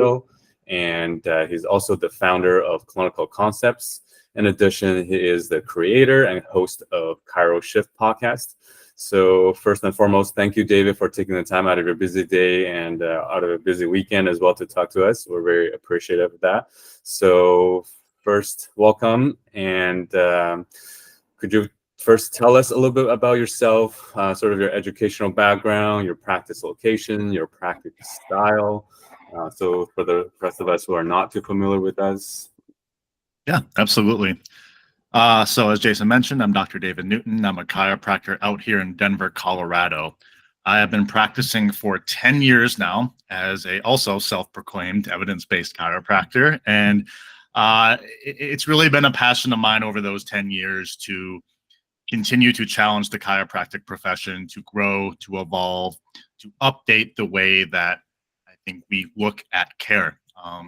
Colorado, and he's also the founder of Clinical Concepts. In addition, he is the creator and host of Chiro Shift podcast. So first and foremost, thank you, David, for taking the time out of your busy day and out of a busy weekend as well to talk to us. We're very appreciative of that. So first, welcome. And could you first tell us a little bit about yourself, sort of your educational background, your practice location, your practice style? So for the rest of us who are not too familiar with us. Yeah, absolutely. So as Jason mentioned, I'm Dr. David Newton. I'm a chiropractor out here in Denver, Colorado. I have been practicing for 10 years now as a also self-proclaimed evidence-based chiropractor. And it's really been a passion of mine over those 10 years to continue to challenge the chiropractic profession, to grow, to evolve, to update the way that I think we look at care. I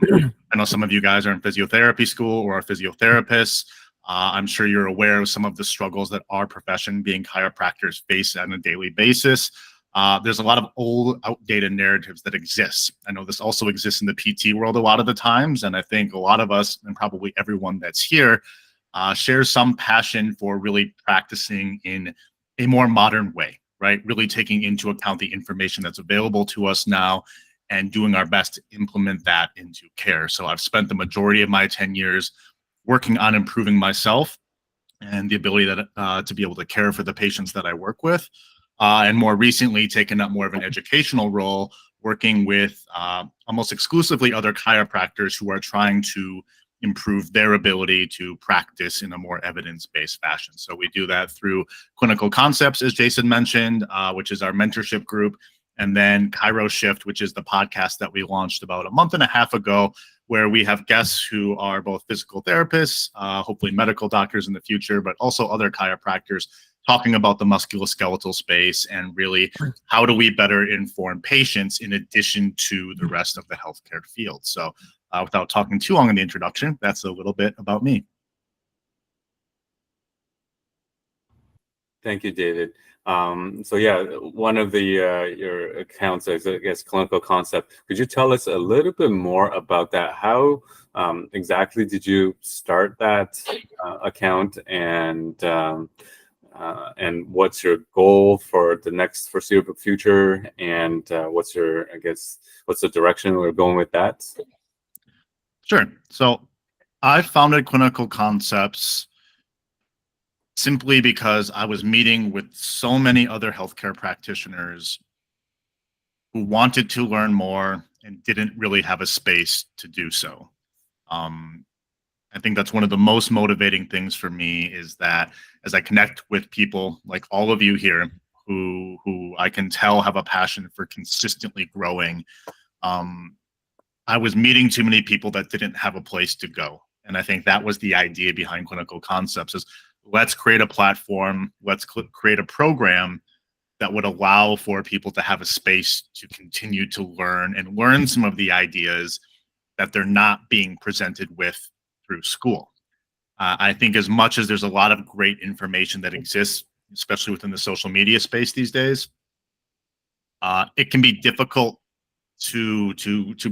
know some of you guys are in physiotherapy school or are physiotherapists. I'm sure you're aware of some of the struggles that our profession, being chiropractors, face on a daily basis. There's a lot of old, outdated narratives that exist. I know this also exists in the PT world a lot of the times, and I think a lot of us, and probably everyone that's here, shares some passion for really practicing in a more modern way, right? Really taking into account the information that's available to us now and doing our best to implement that into care. So I've spent the majority of my 10 years working on improving myself and the ability that to be able to care for the patients that I work with. And more recently, taken up more of an educational role, working with almost exclusively other chiropractors who are trying to improve their ability to practice in a more evidence-based fashion. So we do that through Clinical Concepts, as Jason mentioned, which is our mentorship group, and then Chiro Shift, which is the podcast that we launched about a month and a half ago, where we have guests who are both physical therapists, hopefully medical doctors in the future, but also other chiropractors talking about the musculoskeletal space and really how do we better inform patients in addition to the rest of the healthcare field. So without talking too long in the introduction, that's a little bit about me. Thank you, David. So yeah, one of the your accounts is, I guess, Clinical Concept. Could you tell us a little bit more about that? How exactly did you start that account, and what's your goal for the next foreseeable future, and what's the direction we're going with that? Sure. So I founded Clinical Concepts simply because I was meeting with so many other healthcare practitioners who wanted to learn more and didn't really have a space to do so. I think that's one of the most motivating things for me, is that as I connect with people like all of you here who I can tell have a passion for consistently growing, I was meeting too many people that didn't have a place to go. And I think that was the idea behind Clinical Concepts, is let's create a platform, let's create a program that would allow for people to have a space to continue to learn some of the ideas that they're not being presented with through school. I think as much as there's a lot of great information that exists, especially within the social media space these days, it can be difficult to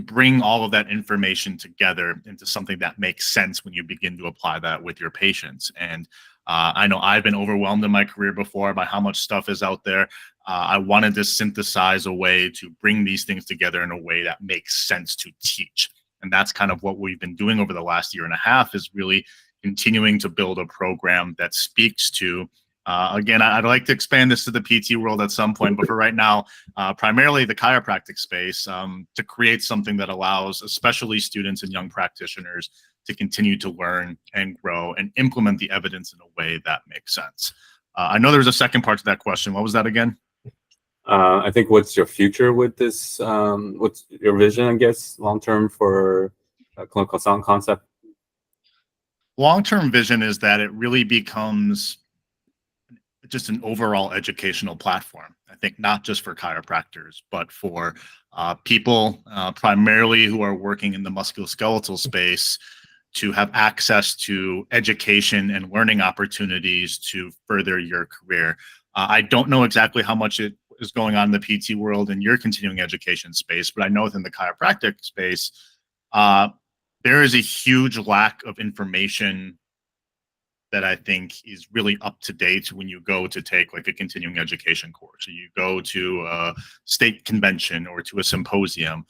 bring all of that information together into something that makes sense when you begin to apply that with your patients. And I know I've been overwhelmed in my career before by how much stuff is out there. I wanted to synthesize a way to bring these things together in a way that makes sense to teach. And that's kind of what we've been doing over the last year and a half, is really continuing to build a program that speaks to, again, I'd like to expand this to the PT world at some point, but for right now, primarily the chiropractic space, to create something that allows especially students and young practitioners to continue to learn and grow and implement the evidence in a way that makes sense. I know there's a second part to that question. What was that again? I think, what's your future with this? What's your vision, I guess, long-term for Clinical Concept? Long-term vision is that it really becomes just an overall educational platform. I think not just for chiropractors, but for people primarily who are working in the musculoskeletal space, to have access to education and learning opportunities to further your career. I don't know exactly how much it is going on in the PT world in your continuing education space, but I know within the chiropractic space, uh, there is a huge lack of information that I think is really up to date when you go to take like a continuing education course, or you go to a state convention or to a symposium.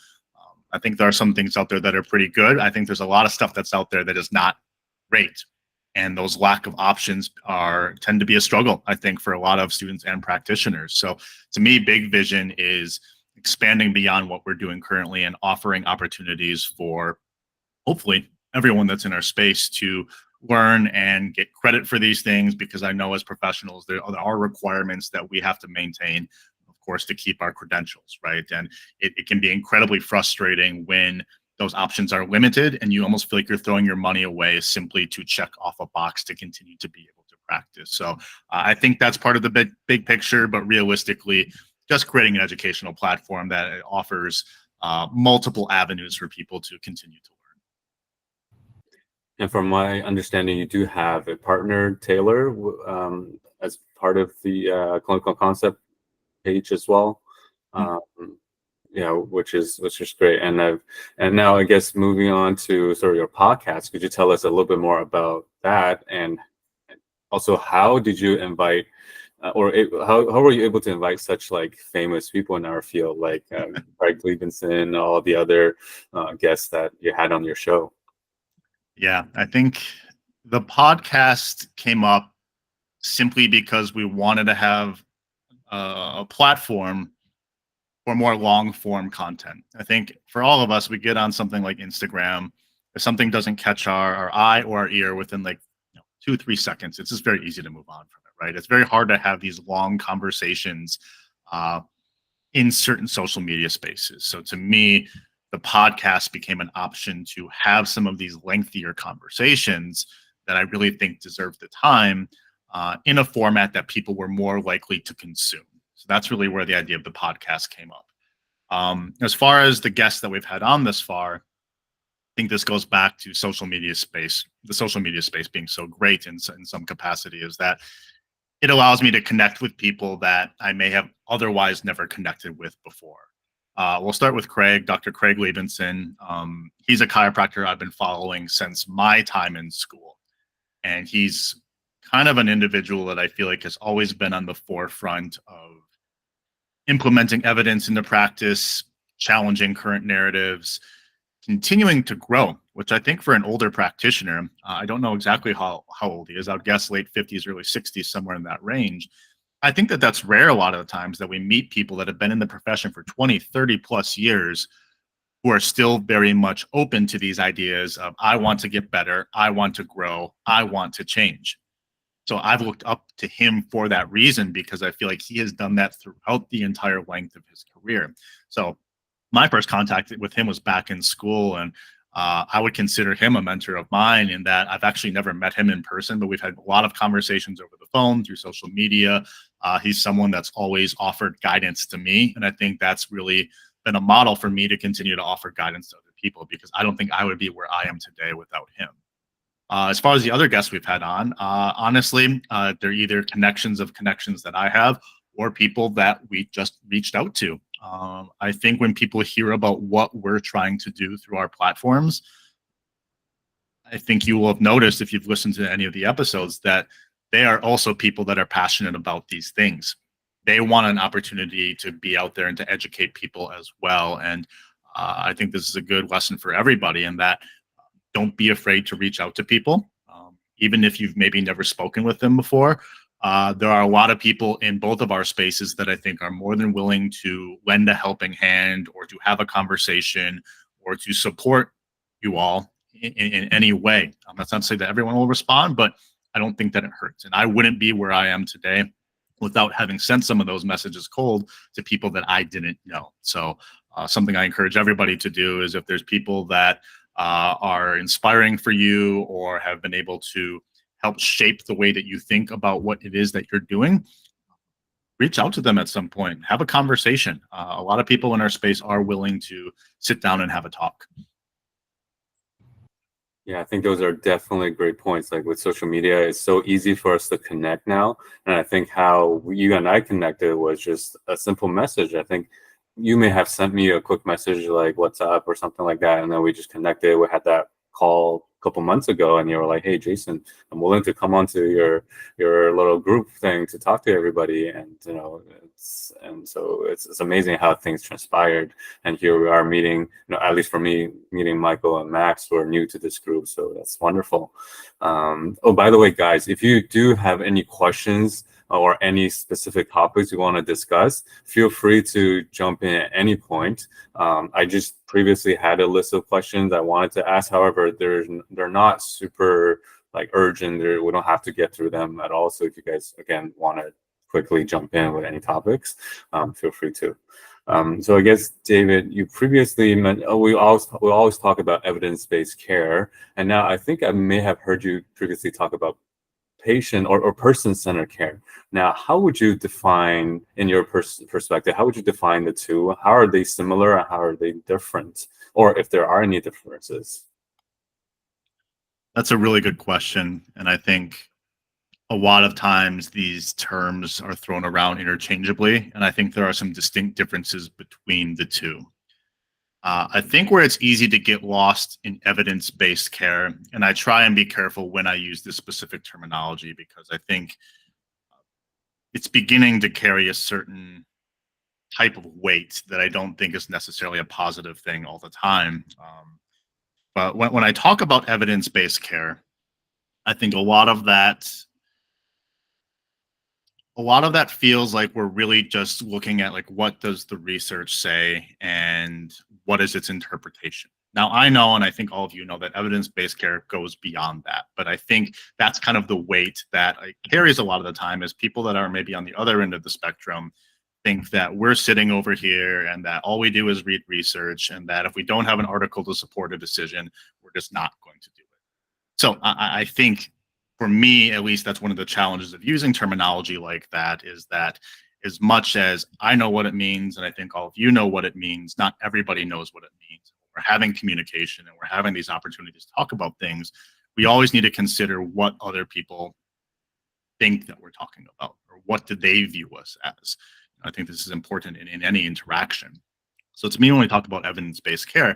I think there are some things out there that are pretty good. I think there's a lot of stuff that's out there that is not great, and those lack of options are tend to be a struggle, I think, for a lot of students and practitioners. So to me, big vision is expanding beyond what we're doing currently and offering opportunities for hopefully everyone that's in our space to learn and get credit for these things, because I know as professionals there are requirements that we have to maintain, of course, to keep our credentials, right? And it can be incredibly frustrating when those options are limited and you almost feel like you're throwing your money away simply to check off a box to continue to be able to practice. So I think that's part of the big picture, but realistically, just creating an educational platform that offers multiple avenues for people to continue to learn. And from my understanding, you do have a partner, Taylor, as part of the clinical concept page as well. Um, yeah, which is great. And now I guess moving on to sort of your podcast, could you tell us a little bit more about that, and also how did you invite, how were you able to invite such like famous people in our field, like Craig Liebenson, all the other guests that you had on your show? Yeah, I think the podcast came up simply because we wanted to have a platform for more long form content. I think for all of us, we get on something like Instagram. If something doesn't catch our eye or our ear within like 2-3 seconds, it's just very easy to move on from it, right? It's very hard to have these long conversations uh, in certain social media spaces. So to me, the podcast became an option to have some of these lengthier conversations that I really think deserve the time in a format that people were more likely to consume. So that's really where the idea of the podcast came up. As far as the guests that we've had on this far, I think this goes back to social media space. The social media space being so great in some capacity is that it allows me to connect with people that I may have otherwise never connected with before. We'll start with Craig, Dr. Craig Liebenson. He's a chiropractor I've been following since my time in school. And he's kind of an individual that I feel like has always been on the forefront of implementing evidence into practice, challenging current narratives, continuing to grow, which I think for an older practitioner, I don't know exactly how old he is. I would guess late 50s, early 60s, somewhere in that range. I think that that's rare a lot of the times that we meet people that have been in the profession for 20, 30 plus years who are still very much open to these ideas of, I want to get better, I want to grow, I want to change. So I've looked up to him for that reason, because I feel like he has done that throughout the entire length of his career. So my first contact with him was back in school, and I would consider him a mentor of mine in that I've actually never met him in person, but we've had a lot of conversations over the phone, through social media. He's someone that's always offered guidance to me, and I think that's really been a model for me to continue to offer guidance to other people, because I don't think I would be where I am today without him. As far as the other guests we've had on, honestly, they're either connections that I have or people that we just reached out to. I think when people hear about what we're trying to do through our platforms, I think you will have noticed if you've listened to any of the episodes that they are also people that are passionate about these things. They want an opportunity to be out there and to educate people as well. And I think this is a good lesson for everybody in that don't be afraid to reach out to people. Even if you've maybe never spoken with them before, there are a lot of people in both of our spaces that I think are more than willing to lend a helping hand or to have a conversation or to support you all in any way. That's not to say that everyone will respond, but I don't think that it hurts. And I wouldn't be where I am today without having sent some of those messages cold to people that I didn't know. So something I encourage everybody to do is if there's people that are inspiring for you or have been able to help shape the way that you think about what it is that you're doing, reach out to them at some point, have a conversation. A lot of people in our space are willing to sit down and have a talk. Yeah, I think those are definitely great points. Like with social media, it's so easy for us to connect now. And I think how you and I connected was just a simple message. I think you may have sent me a quick message like WhatsApp or something like that. And then we just connected. We had that call a couple months ago and you were like, hey, Jason, I'm willing to come onto your little group thing to talk to everybody. And, it's amazing how things transpired. And here we are meeting, at least for me, meeting Michael and Max, who are new to this group. So that's wonderful. Oh, by the way, guys, if you do have any questions or any specific topics you want to discuss, feel free to jump in at any point. I just previously had a list of questions I wanted to ask. However, they're not super like urgent. We don't have to get through them at all. So if you guys again want to quickly jump in with any topics, feel free to. So I guess David, you previously meant we always talk about evidence-based care, and now I think I may have heard you previously talk about patient or person-centered care. Now, how would you define, in your perspective, how would you define the two? How are they similar and how are they different? Or if there are any differences? That's a really good question. And I think a lot of times these terms are thrown around interchangeably. And I think there are some distinct differences between the two. I think where it's easy to get lost in evidence-based care, and I try and be careful when I use this specific terminology because I think it's beginning to carry a certain type of weight that I don't think is necessarily a positive thing all the time. But when I talk about evidence-based care, I think a lot of that feels like we're really just looking at like what does the research say and what is its interpretation. Now I know, and I think all of you know, that evidence-based care goes beyond that, but I think that's kind of the weight that it carries a lot of the time is people that are maybe on the other end of the spectrum think that we're sitting over here and that all we do is read research and that if we don't have an article to support a decision, we're just not going to do it. So I think for me, at least, that's one of the challenges of using terminology like that is that as much as I know what it means, and I think all of you know what it means, not everybody knows what it means. We're having communication and we're having these opportunities to talk about things. We always need to consider what other people think that we're talking about or what do they view us as. I think this is important in any interaction. So to me, when we talk about evidence-based care,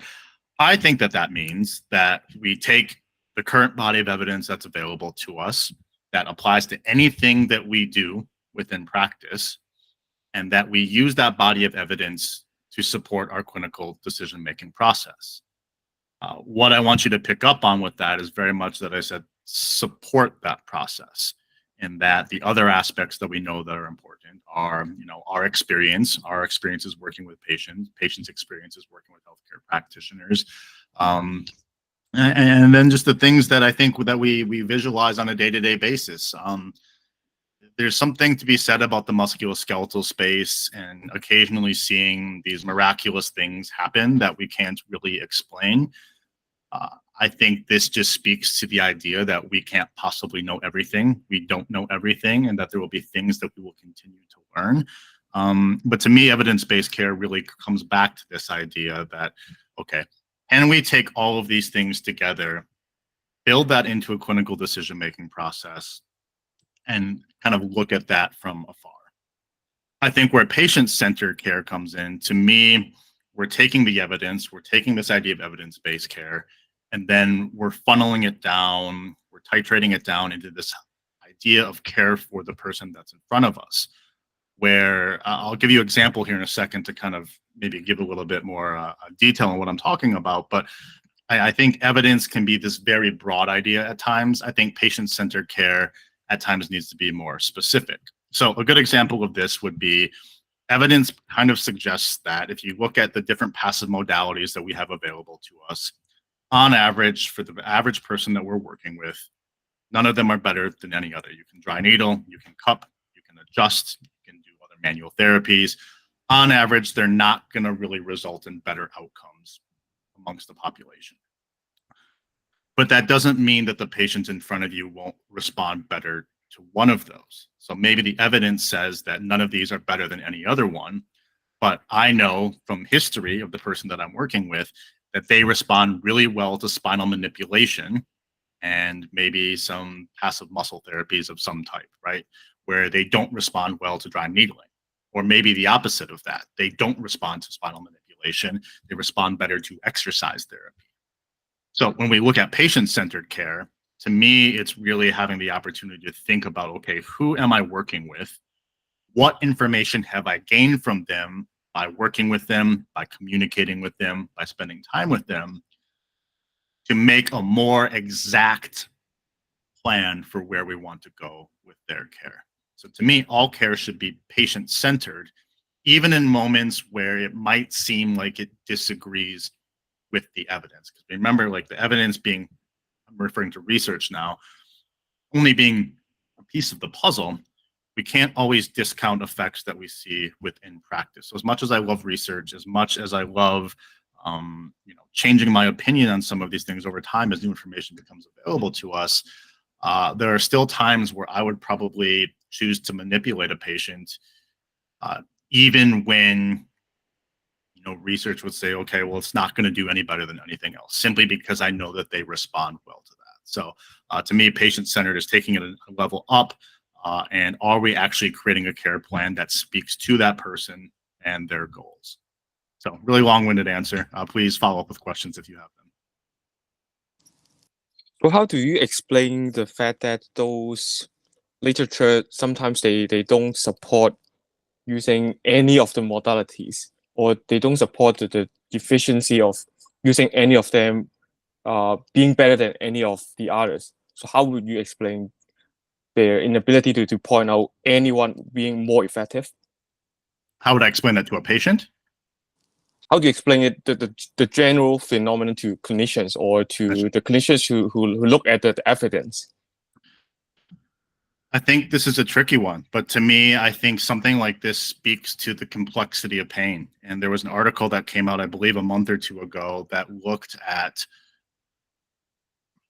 I think that means that we take the current body of evidence that's available to us that applies to anything that we do within practice, and that we use that body of evidence to support our clinical decision-making process. What I want you to pick up on with that is very much that I said support that process, and that the other aspects that we know that are important are, our experiences working with patients' experiences working with healthcare practitioners, and then just the things that I think that we visualize on a day-to-day basis. There's something to be said about the musculoskeletal space and occasionally seeing these miraculous things happen that we can't really explain. I think this just speaks to the idea that we can't possibly know everything. We don't know everything, and that there will be things that we will continue to learn. But to me, evidence-based care really comes back to this idea that, okay, can we take all of these things together, build that into a clinical decision-making process, and kind of look at that from afar? I think where patient-centered care comes in, to me, we're taking the evidence, we're taking this idea of evidence-based care, and then we're funneling it down, we're titrating it down into this idea of care for the person that's in front of us, where I'll give you an example here in a second to kind of maybe give a little bit more detail on what I'm talking about. But I think evidence can be this very broad idea at times. I think patient-centered care at times needs to be more specific. So a good example of this would be evidence kind of suggests that if you look at the different passive modalities that we have available to us, on average, for the average person that we're working with, none of them are better than any other. You can dry needle, you can cup, you can adjust, you can do other manual therapies. On average, they're not going to really result in better outcomes amongst the population. But that doesn't mean that the patient in front of you won't respond better to one of those. So maybe the evidence says that none of these are better than any other one, but I know from history of the person that I'm working with that they respond really well to spinal manipulation and maybe some passive muscle therapies of some type, right? Where they don't respond well to dry needling. Or maybe the opposite of that. They don't respond to spinal manipulation. They respond better to exercise therapy. So when we look at patient-centered care, to me, it's really having the opportunity to think about, okay, who am I working with? What information have I gained from them by working with them, by communicating with them, by spending time with them, to make a more exact plan for where we want to go with their care. So to me, all care should be patient-centered, even in moments where it might seem like it disagrees with the evidence. Because remember, like the evidence being, I'm referring to research now, only being a piece of the puzzle, we can't always discount effects that we see within practice. So as much as I love research, as much as I love changing my opinion on some of these things over time as new information becomes available to us, there are still times where I would probably choose to manipulate a patient, even when research would say, okay, well, it's not going to do any better than anything else, simply because I know that they respond well to that. So to me, patient-centered is taking it a level up, and are we actually creating a care plan that speaks to that person and their goals? So really long-winded answer. Please follow up with questions if you have them. So how do you explain the fact that those literature sometimes they don't support using any of the modalities, or they don't support the efficiency of using any of them being better than any of the others? So how would you explain their inability to point out anyone being more effective? How would I explain that to a patient? How do you explain it, the general phenomenon to clinicians, or to the clinicians who look at the evidence? I think this is a tricky one, but to me, I think something like this speaks to the complexity of pain. And there was an article that came out, I believe, a month or two ago that looked at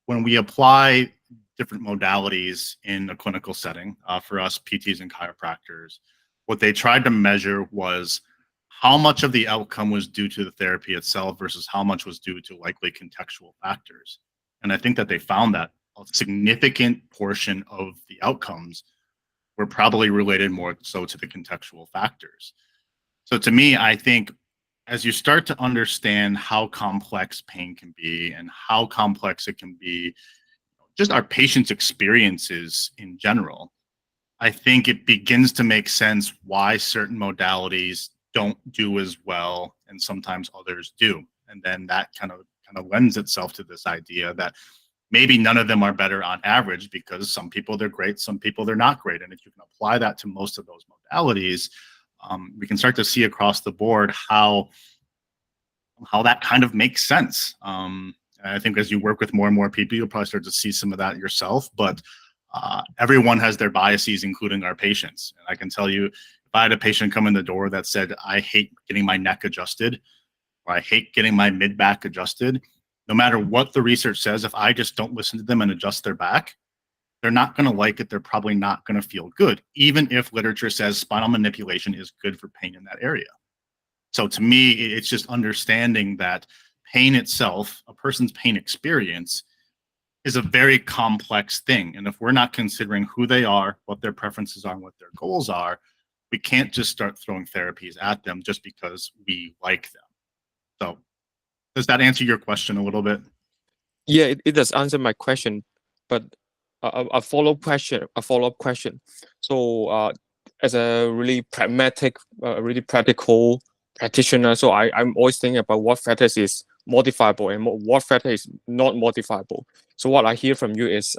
when we apply different modalities in a clinical setting, for us PTs and chiropractors, what they tried to measure was how much of the outcome was due to the therapy itself versus how much was due to likely contextual factors. And I think that they found that a significant portion of the outcomes were probably related more so to the contextual factors. So to me, I think as you start to understand how complex pain can be and how complex it can be, just our patients' experiences in general, I think it begins to make sense why certain modalities don't do as well and sometimes others do. And then that kind of lends itself to this idea that maybe none of them are better on average, because some people they're great, some people they're not great. And if you can apply that to most of those modalities, we can start to see across the board how that kind of makes sense. I think as you work with more and more people, you'll probably start to see some of that yourself. But everyone has their biases, including our patients. And I can tell you, if I had a patient come in the door that said, I hate getting my neck adjusted, or I hate getting my mid-back adjusted, no matter what the research says, if I just don't listen to them and adjust their back, they're not going to like it. They're probably not going to feel good, even if literature says spinal manipulation is good for pain in that area. So to me, it's just understanding that pain itself, a person's pain experience, is a very complex thing. And if we're not considering who they are, what their preferences are, and what their goals are, we can't just start throwing therapies at them just because we like them. So does that answer your question a little bit? Yeah, it does answer my question, but a follow-up question. So as a really pragmatic, really practical practitioner, so I'm always thinking about what factors is modifiable and what factor is not modifiable. So what I hear from you is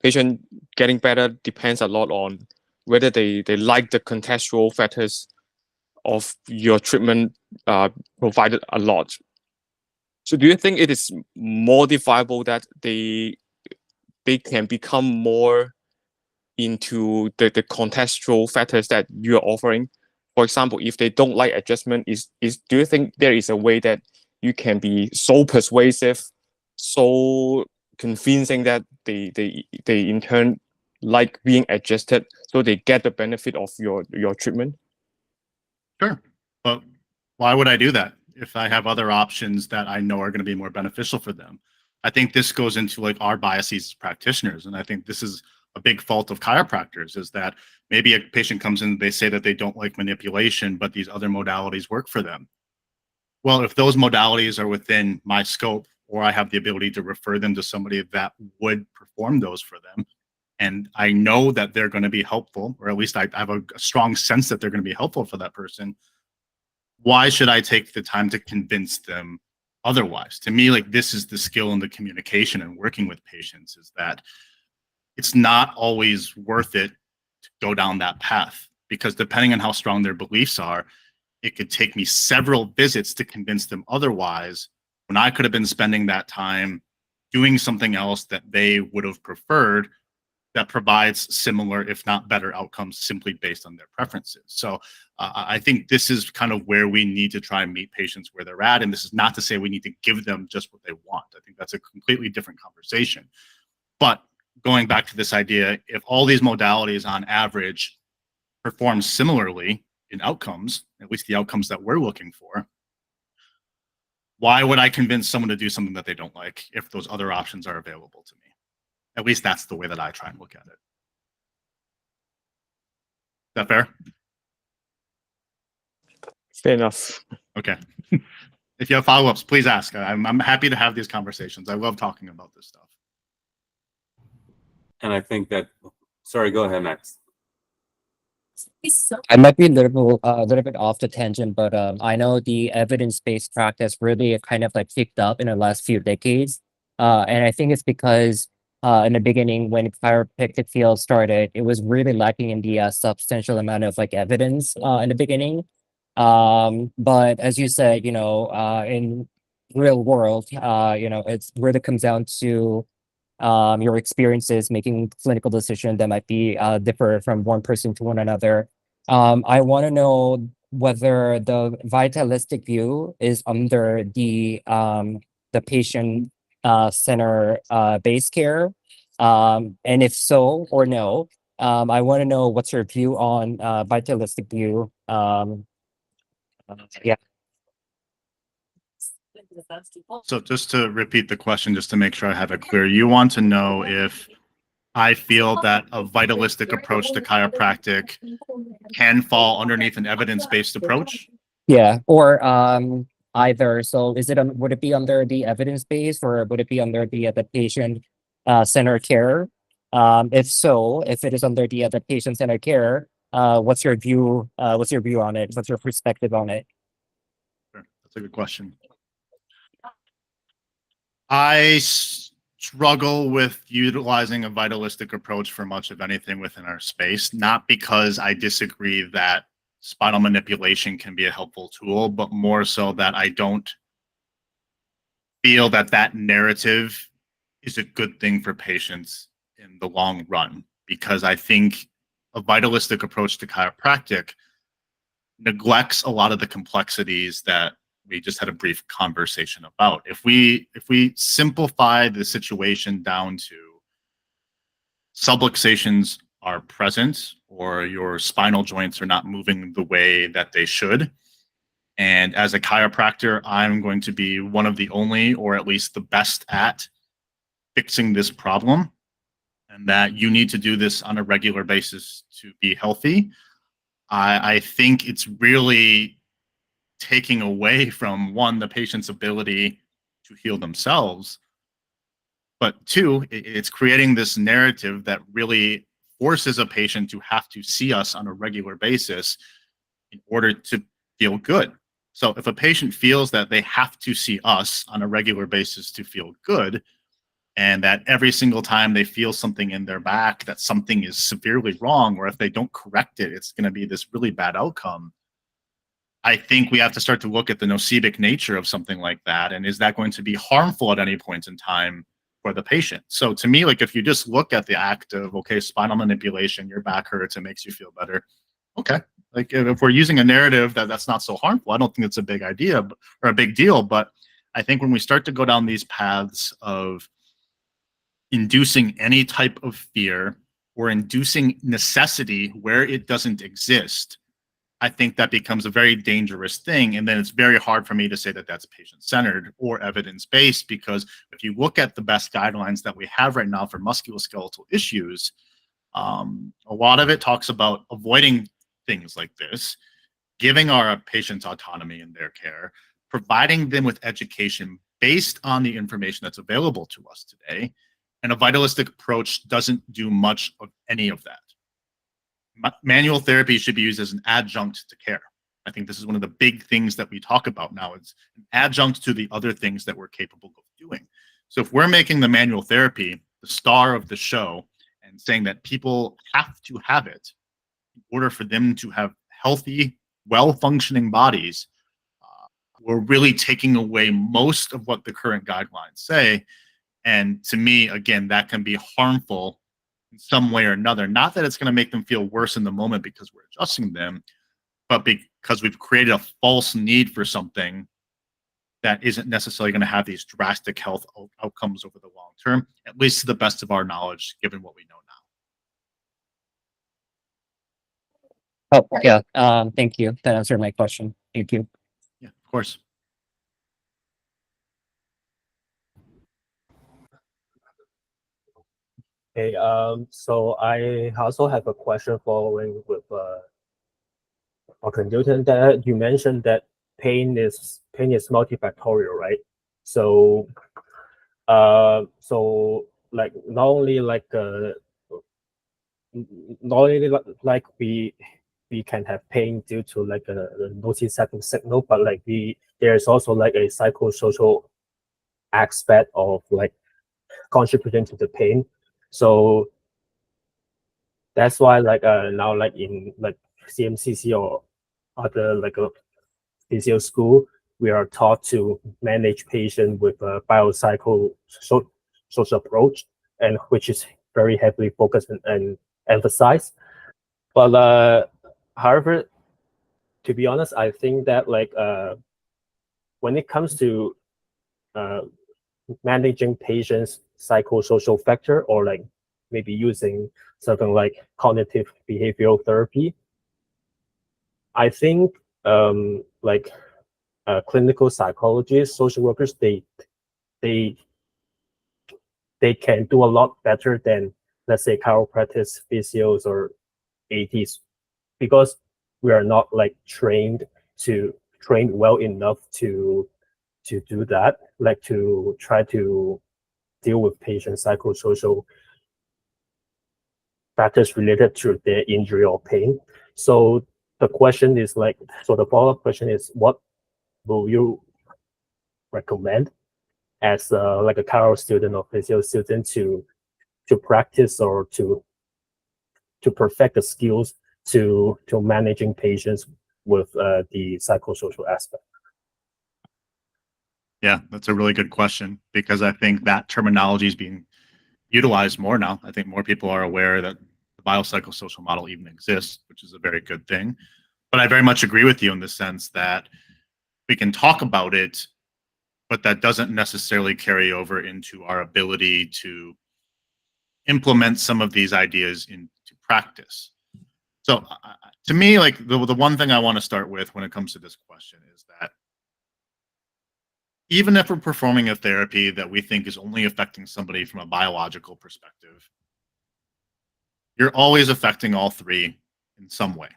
patient getting better depends a lot on whether they like the contextual factors of your treatment provided a lot. So do you think it is modifiable that they can become more into the contextual factors that you are offering? For example, if they don't like adjustment, do you think there is a way that you can be so persuasive, so convincing that they in turn like being adjusted, so they get the benefit of your treatment? Sure. But why would I do that? if I have other options that I know are going to be more beneficial for them. I think this goes into like our biases as practitioners. And I think this is a big fault of chiropractors, is that maybe a patient comes in, they say that they don't like manipulation, but these other modalities work for them. Well, if those modalities are within my scope, or I have the ability to refer them to somebody that would perform those for them, and I know that they're going to be helpful, or at least I have a strong sense that they're going to be helpful for that person, why should I take the time to convince them otherwise? To me, like, this is the skill in the communication and working with patients, is that it's not always worth it to go down that path, because depending on how strong their beliefs are, it could take me several visits to convince them otherwise, when I could have been spending that time doing something else that they would have preferred, that provides similar, if not better, outcomes simply based on their preferences. So I think this is kind of where we need to try and meet patients where they're at. And this is not to say we need to give them just what they want. I think that's a completely different conversation. But going back to this idea, if all these modalities on average perform similarly in outcomes, at least the outcomes that we're looking for, why would I convince someone to do something that they don't like if those other options are available to me? At least that's the way that I try and look at it. Is that fair? Fair enough. Okay. If you have follow-ups, please ask. I'm happy to have these conversations. I love talking about this stuff. And I think that, sorry, go ahead, Max. I might be a little bit off the tangent, but I know the evidence-based practice really kind of like picked up in the last few decades. And I think it's because in the beginning, when chiropractic field started, it was really lacking in the substantial amount of like evidence in the beginning. But as you said, in real world, it's really comes down to your experiences making clinical decision that might be differ from one person to one another. I want to know whether the vitalistic view is under the patient center base care, and if so or no. I want to know what's your view on vitalistic view. Yeah. So just to repeat the question, just to make sure I have it clear, you want to know if I feel that a vitalistic approach to chiropractic can fall underneath an evidence-based approach? Yeah, or either. So is it would it be under the evidence base, or would it be under the patient center care? If so, if it is under the patient center care, what's your view? What's your view on it? What's your perspective on it? Sure. That's a good question. I struggle with utilizing a vitalistic approach for much of anything within our space, not because I disagree that spinal manipulation can be a helpful tool, but more so that I don't feel that that narrative is a good thing for patients in the long run, because I think a vitalistic approach to chiropractic neglects a lot of the complexities that we just had a brief conversation about. If we simplify the situation down to subluxations are present, or your spinal joints are not moving the way that they should, and as a chiropractor, I'm going to be one of the only, or at least the best at fixing this problem, and that you need to do this on a regular basis to be healthy, I think it's really taking away from, one, the patient's ability to heal themselves, but two, it's creating this narrative that really forces a patient to have to see us on a regular basis in order to feel good. So if a patient feels that they have to see us on a regular basis to feel good, and that every single time they feel something in their back, that something is severely wrong, or if they don't correct it, it's going to be this really bad outcome, I think we have to start to look at the nocivic nature of something like that. And is that going to be harmful at any point in time for the patient? So to me, like, if you just look at the act of, okay, spinal manipulation, your back hurts, it makes you feel better. Okay. Like, if we're using a narrative that that's not so harmful, I don't think it's a big idea or a big deal. But I think when we start to go down these paths of inducing any type of fear or inducing necessity where it doesn't exist, I think that becomes a very dangerous thing. And then it's very hard for me to say that that's patient-centered or evidence-based, because if you look at the best guidelines that we have right now for musculoskeletal issues, a lot of it talks about avoiding things like this, giving our patients autonomy in their care, providing them with education based on the information that's available to us today. And a vitalistic approach doesn't do much of any of that. Manual therapy should be used as an adjunct to care. I think this is one of the big things that we talk about now. It's an adjunct to the other things that we're capable of doing. So if we're making the manual therapy the star of the show and saying that people have to have it in order for them to have healthy, well-functioning bodies, we're really taking away most of what the current guidelines say. And to me, again, that can be harmful in some way or another. Not that it's going to make them feel worse in the moment because we're adjusting them, but because we've created a false need for something that isn't necessarily going to have these drastic health outcomes over the long term, at least to the best of our knowledge, given what we know now. Oh, yeah. Thank you. That answered my question. Thank you. Yeah, of course. Okay, so I also have a question following with Dr. Newton, that you mentioned that pain is multifactorial, right? So, so like not only like we can have pain due to like a nociceptive signal, but like there's also like a psychosocial aspect of like contributing to the pain. So that's why like now like in like CMCC or other like a physio school, we are taught to manage patient with a biopsycho social approach, and which is very heavily focused and emphasized. But however, to be honest, I think that like when it comes to managing patients' psychosocial factor, or like maybe using something like cognitive behavioral therapy, I think like clinical psychologists, social workers, they can do a lot better than, let's say, chiropractors, physios, or ATs, because we are not like trained well enough to do that, like to try to deal with patients' psychosocial factors related to their injury or pain. So the question is like, so the follow-up question is, what will you recommend as like a chiro student or physio student to practice or to perfect the skills to managing patients with the psychosocial aspect? Yeah, that's a really good question, because I think that terminology is being utilized more now. I think more people are aware that the biopsychosocial model even exists, which is a very good thing. But I very much agree with you in the sense that we can talk about it, but that doesn't necessarily carry over into our ability to implement some of these ideas into practice. So to me, like the one thing I want to start with when it comes to this question is that even if we're performing a therapy that we think is only affecting somebody from a biological perspective, you're always affecting all three in some way.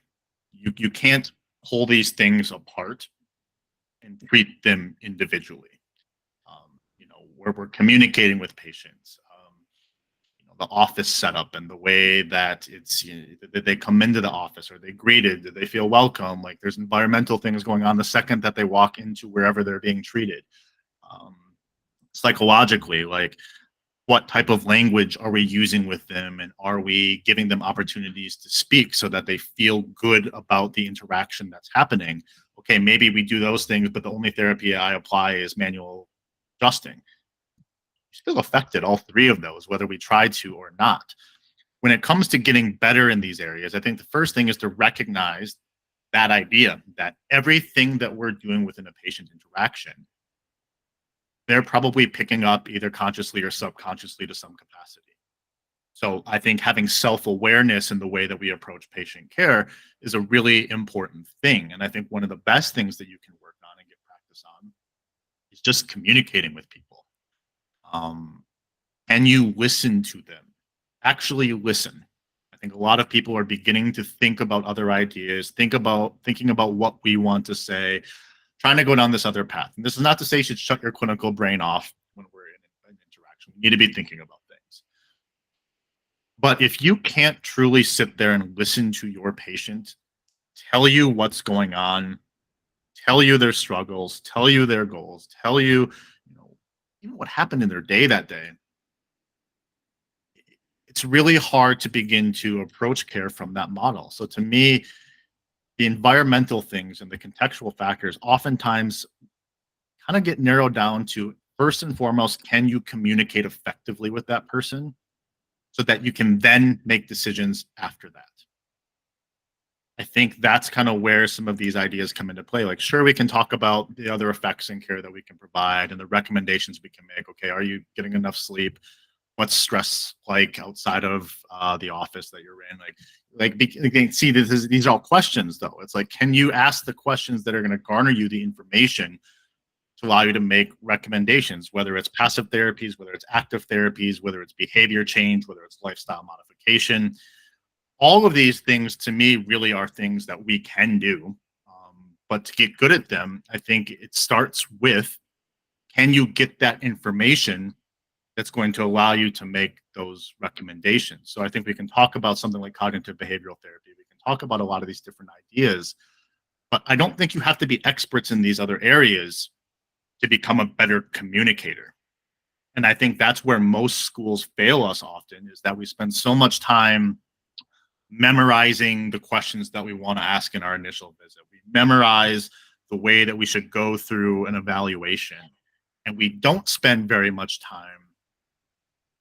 You can't pull these things apart and treat them individually. You know, where we're communicating with patients, you know, the office setup and the way that it's, you know, that they come into the office, or they greeted, do they feel welcome? Like there's environmental things going on the second that they walk into wherever they're being treated. Psychologically, like what type of language are we using with them, and are we giving them opportunities to speak so that they feel good about the interaction that's happening? Okay, maybe we do those things, but the only therapy I apply is manual adjusting. Still affected all three of those, whether we try to or not. When it comes to getting better in these areas, I think the first thing is to recognize that idea that everything that we're doing within a patient interaction, they're probably picking up either consciously or subconsciously to some capacity. So I think having self-awareness in the way that we approach patient care is a really important thing. And I think one of the best things that you can work on and get practice on is just communicating with people. Can you listen to them? Actually listen. I think a lot of people are beginning to think about other ideas, thinking about what we want to say, trying to go down this other path. And this is not to say you should shut your clinical brain off when we're in an interaction. We need to be thinking about things. But if you can't truly sit there and listen to your patient, tell you what's going on, tell you their struggles, tell you their goals, tell you, even what happened in their day that day, it's really hard to begin to approach care from that model. So to me, the environmental things and the contextual factors oftentimes kind of get narrowed down to, first and foremost, can you communicate effectively with that person so that you can then make decisions after that? I think that's kind of where some of these ideas come into play. Like, sure, we can talk about the other effects in care that we can provide and the recommendations we can make. Okay, are you getting enough sleep? What's stress like outside of the office that you're in? See, these are all questions, though. It's like, can you ask the questions that are going to garner you the information to allow you to make recommendations, whether it's passive therapies, whether it's active therapies, whether it's behavior change, whether it's lifestyle modification. All of these things, to me, really are things that we can do. But to get good at them, I think it starts with, can you get that information that's going to allow you to make those recommendations? So I think we can talk about something like cognitive behavioral therapy. We can talk about a lot of these different ideas, but I don't think you have to be experts in these other areas to become a better communicator. And I think that's where most schools fail us often, is that we spend so much time memorizing the questions that we want to ask in our initial visit. We memorize the way that we should go through an evaluation, and we don't spend very much time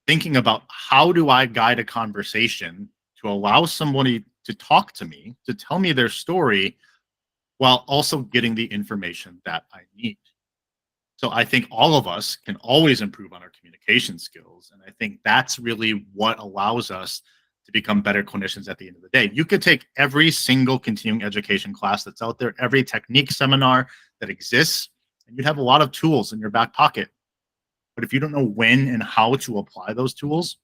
thinking about, how do I guide a conversation to allow somebody to talk to me, to tell me their story, while also getting the information that I need. So I think all of us can always improve on our communication skills. And I think that's really what allows us to become better clinicians at the end of the day. You could take every single continuing education class that's out there, every technique seminar that exists, and you'd have a lot of tools in your back pocket. But if you don't know when and how to apply those tools,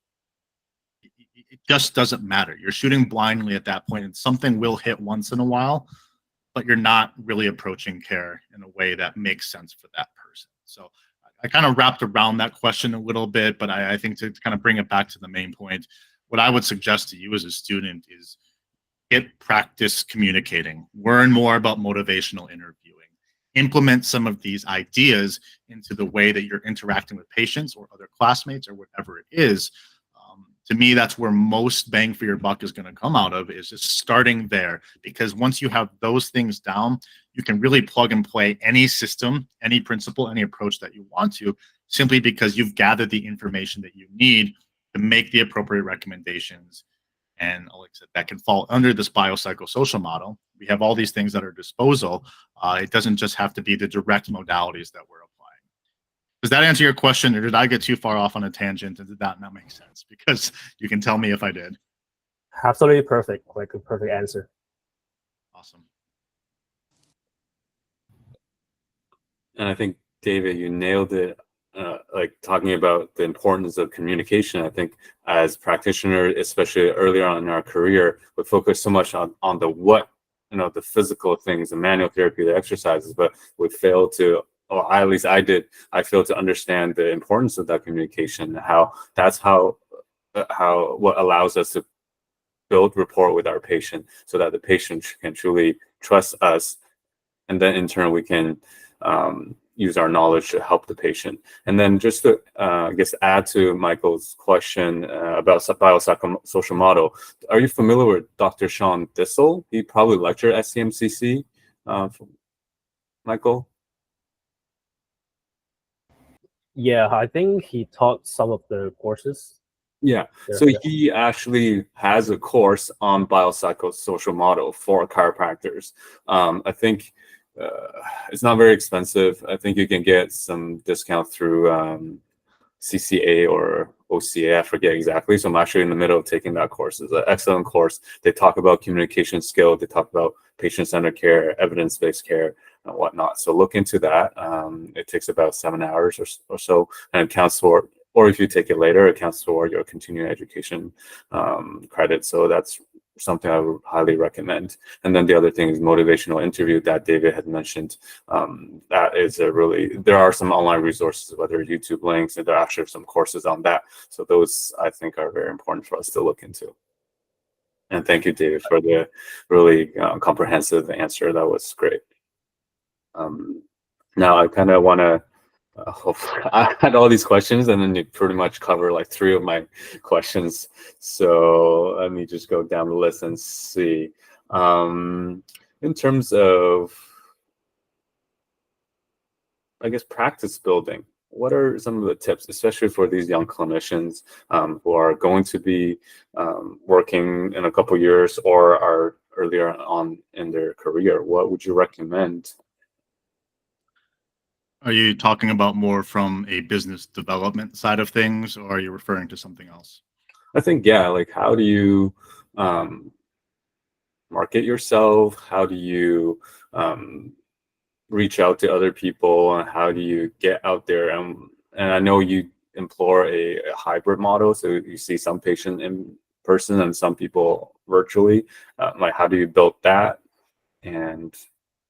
it just doesn't matter. You're shooting blindly at that point, and something will hit once in a while, but you're not really approaching care in a way that makes sense for that person. So I kind of wrapped around that question a little bit, but I think to kind of bring it back to the main point, what I would suggest to you as a student is get practice communicating, learn more about motivational interviewing, implement some of these ideas into the way that you're interacting with patients or other classmates or whatever it is. To me, that's where most bang for your buck is going to come out of, is just starting there. Because once you have those things down, you can really plug and play any system, any principle, any approach that you want to, simply because you've gathered the information that you need to make the appropriate recommendations. And like I said, that can fall under this biopsychosocial model. We have all these things at our disposal. It doesn't just have to be the direct modalities that we're applying. Does that answer your question, or did I get too far off on a tangent and did that not make sense? Because you can tell me if I did. Absolutely perfect, like a perfect answer. Awesome. And I think, David, you nailed it. Like talking about the importance of communication. I think as practitioners, especially earlier on in our career, we focus so much on the what, the physical things, the manual therapy, the exercises, but we fail to, or at least I did, I failed to understand the importance of that communication, how what allows us to build rapport with our patient so that the patient can truly trust us. And then in turn, we can use our knowledge to help the patient. And then just to, I guess, add to Michael's question about biopsychosocial model, are you familiar with Dr. Sean Dissel? He probably lectured at CMCC, Michael? Yeah, I think he taught some of the courses. Yeah, so he actually has a course on biopsychosocial model for chiropractors. I think it's not very expensive. I think you can get some discount through CCA or OCA, I forget exactly. So I'm actually in the middle of taking that course. It's an excellent course. They talk about communication skill. They talk about patient-centered care, evidence-based care, and whatnot. So look into that. It takes about 7 hours or so, and it counts for, or if you take it later, it counts for your continuing education credit. So that's something I would highly recommend. And then the other thing is motivational interview that David had mentioned. That is there are some online resources, whether YouTube links, and there are actually some courses on that. So those I think are very important for us to look into. And thank you, David, for the really comprehensive answer. That was great. Now I kind of want to I had all these questions, and then you pretty much cover like 3 of my questions. So let me just go down the list and see. In terms of, I guess, practice building, what are some of the tips, especially for these young clinicians who are going to be working in a couple years or are earlier on in their career? What would you recommend? Are you talking about more from a business development side of things, or are you referring to something else? I think, yeah, like how do you market yourself? How do you reach out to other people, and how do you get out there? And I know you employ a hybrid model, so you see some patient in person and some people virtually. Like, how do you build that? And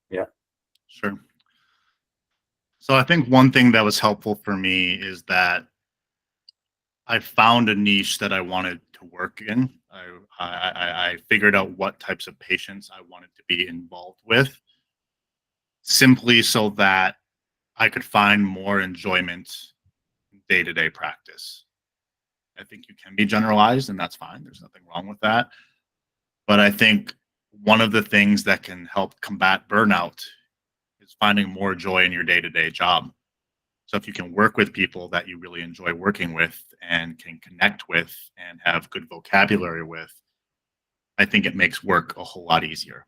yeah. Sure. So I think one thing that was helpful for me is that I found a niche that I wanted to work in. I figured out what types of patients I wanted to be involved with, simply so that I could find more enjoyment in day-to-day practice. I think you can be generalized, and that's fine. There's nothing wrong with that. But I think one of the things that can help combat burnout is finding more joy in your day-to-day job. So if you can work with people that you really enjoy working with and can connect with and have good vocabulary with, I think it makes work a whole lot easier.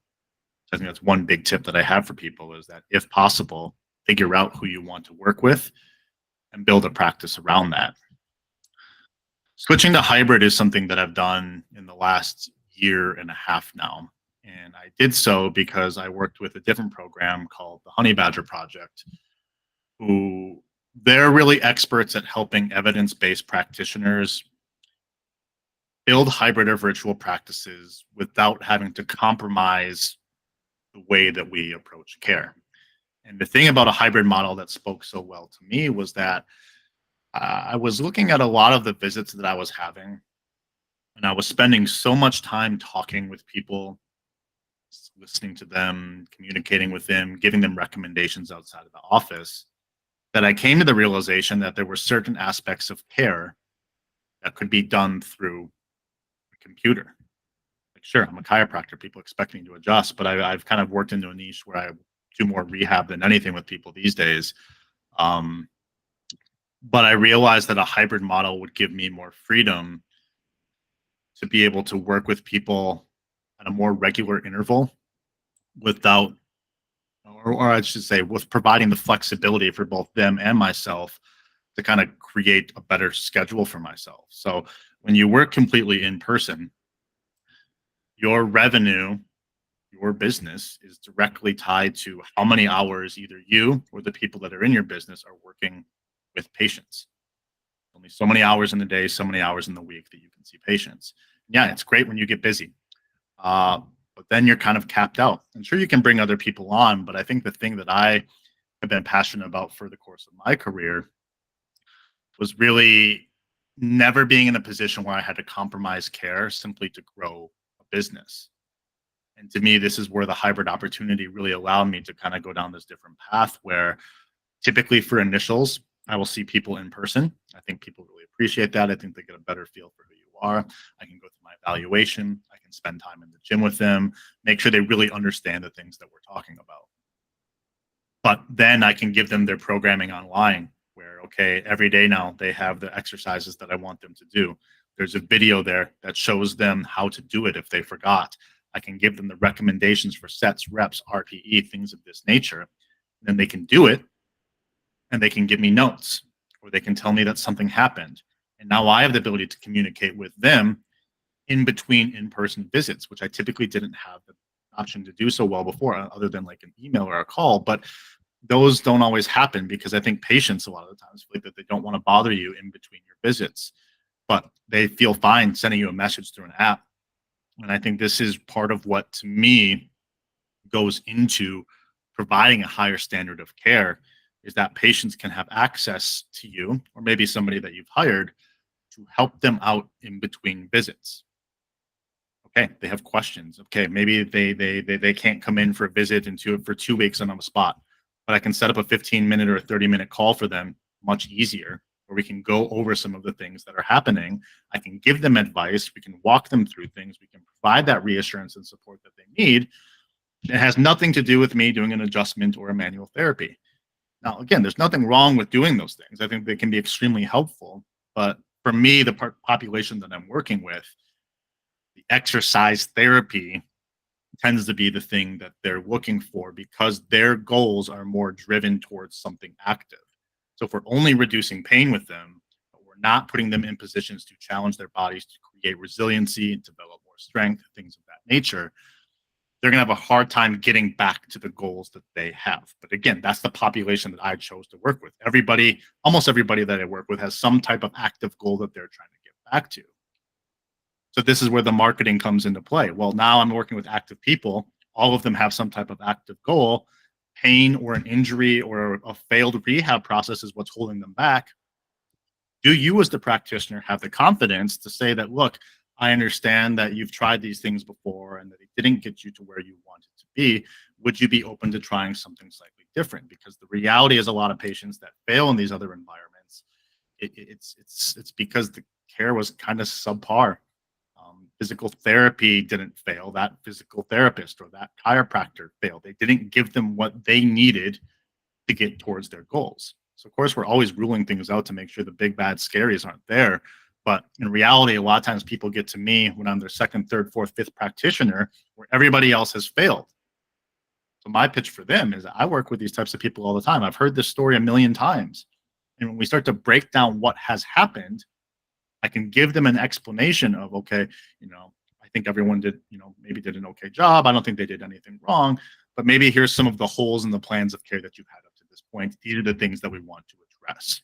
So I think that's one big tip that I have for people, is that if possible, figure out who you want to work with and build a practice around that. Switching to hybrid is something that I've done in the last year and a half now. And I did so because I worked with a different program called the Honey Badger Project, who they're really experts at helping evidence-based practitioners build hybrid or virtual practices without having to compromise the way that we approach care. And the thing about a hybrid model that spoke so well to me was that I was looking at a lot of the visits that I was having, and I was spending so much time talking with people, listening to them, communicating with them, giving them recommendations outside of the office, that I came to the realization that there were certain aspects of care that could be done through a computer. Like, sure, I'm a chiropractor. People expect me to adjust, but I've kind of worked into a niche where I do more rehab than anything with people these days. But I realized that a hybrid model would give me more freedom to be able to work with people at a more regular interval without, or I should say, with providing the flexibility for both them and myself to kind of create a better schedule for myself. So when you work completely in person, your revenue, your business is directly tied to how many hours either you or the people that are in your business are working with patients. Only so many hours in the day, so many hours in the week that you can see patients. Yeah, it's great when you get busy. But then you're kind of capped out. I'm sure you can bring other people on, but I think the thing that I have been passionate about for the course of my career was really never being in a position where I had to compromise care simply to grow a business. And to me, this is where the hybrid opportunity really allowed me to kind of go down this different path where typically for initials, I will see people in person. I think people really appreciate that. I think they get a better feel for who you are. I can go through my evaluation. I can spend time in the gym with them, make sure they really understand the things that we're talking about. But then I can give them their programming online where, okay, every day now they have the exercises that I want them to do. There's a video there that shows them how to do it if they forgot. I can give them the recommendations for sets, reps, RPE, things of this nature. Then they can do it and they can give me notes, or they can tell me that something happened. And now I have the ability to communicate with them in between in-person visits, which I typically didn't have the option to do so well before, other than like an email or a call. But those don't always happen because I think patients a lot of the times feel like that they don't want to bother you in between your visits, but they feel fine sending you a message through an app. And I think this is part of what, to me, goes into providing a higher standard of care, is that patients can have access to you or maybe somebody that you've hired to help them out in between visits. Okay, they have questions. Okay, maybe they can't come in for a visit for 2 weeks on a spot, but I can set up a 15-minute or a 30-minute call for them much easier, where we can go over some of the things that are happening. I can give them advice. We can walk them through things. We can provide that reassurance and support that they need. It has nothing to do with me doing an adjustment or a manual therapy. Now, again, there's nothing wrong with doing those things. I think they can be extremely helpful. But for me, the population that I'm working with, the exercise therapy tends to be the thing that they're looking for because their goals are more driven towards something active. So if we're only reducing pain with them, but we're not putting them in positions to challenge their bodies to create resiliency and develop more strength, things of that nature, they're going to have a hard time getting back to the goals that they have. But again, that's the population that I chose to work with. Everybody, almost everybody that I work with has some type of active goal that they're trying to get back to. So this is where the marketing comes into play. Well, now I'm working with active people. All of them have some type of active goal. Pain or an injury or a failed rehab process is what's holding them back. Do you, as the practitioner, have the confidence to say that, look, I understand that you've tried these things before and that it didn't get you to where you wanted to be. Would you be open to trying something slightly different? Because the reality is a lot of patients that fail in these other environments, it's because the care was kind of subpar. Physical therapy didn't fail. That physical therapist or that chiropractor failed. They didn't give them what they needed to get towards their goals. So of course, we're always ruling things out to make sure the big bad scaries aren't there. But in reality, a lot of times people get to me when I'm their second, third, fourth, fifth practitioner where everybody else has failed. So my pitch for them is I work with these types of people all the time. I've heard this story a million times. And when we start to break down what has happened, I can give them an explanation of, okay, I think everyone did, maybe did an okay job. I don't think they did anything wrong, but maybe here's some of the holes in the plans of care that you've had up to this point. These are the things that we want to address.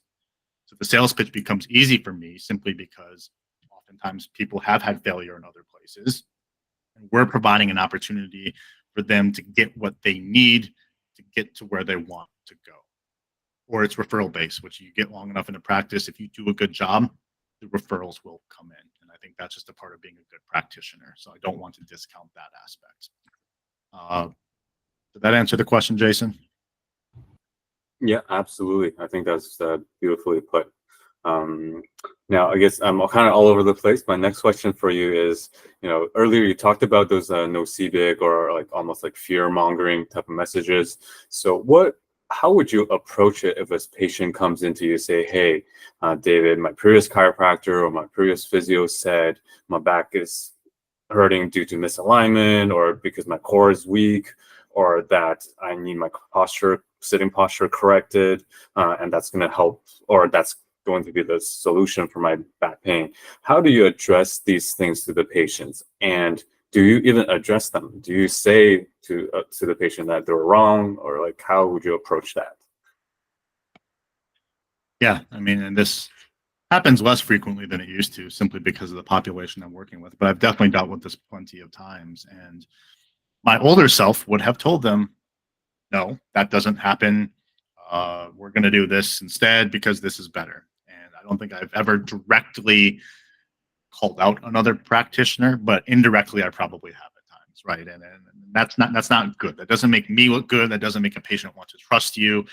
So the sales pitch becomes easy for me simply because oftentimes people have had failure in other places, and we're providing an opportunity for them to get what they need to get to where they want to go. Or it's referral based, which you get long enough into practice. If you do a good job, the referrals will come in. And I think that's just a part of being a good practitioner. So I don't want to discount that aspect. Did that answer the question, Jason? Yeah, absolutely. I think that's beautifully put. Now, I guess I'm kind of all over the place. My next question for you is, earlier you talked about those nocivic or like almost like fear-mongering type of messages. So how would you approach it if a patient comes into you and say, hey, David, my previous chiropractor or my previous physio said my back is hurting due to misalignment or because my core is weak or that I need my sitting posture corrected, and that's going to help, or that's going to be the solution for my back pain. How do you address these things to the patients? And do you even address them? Do you say to the patient that they're wrong, or like how would you approach that? Yeah, I mean, and this happens less frequently than it used to, simply because of the population I'm working with. But I've definitely dealt with this plenty of times. And my older self would have told them, no, that doesn't happen. We're going to do this instead because this is better. And I don't think I've ever directly called out another practitioner, but indirectly I probably have at times, right? And that's not good. That doesn't make me look good. That doesn't make a patient want to trust you.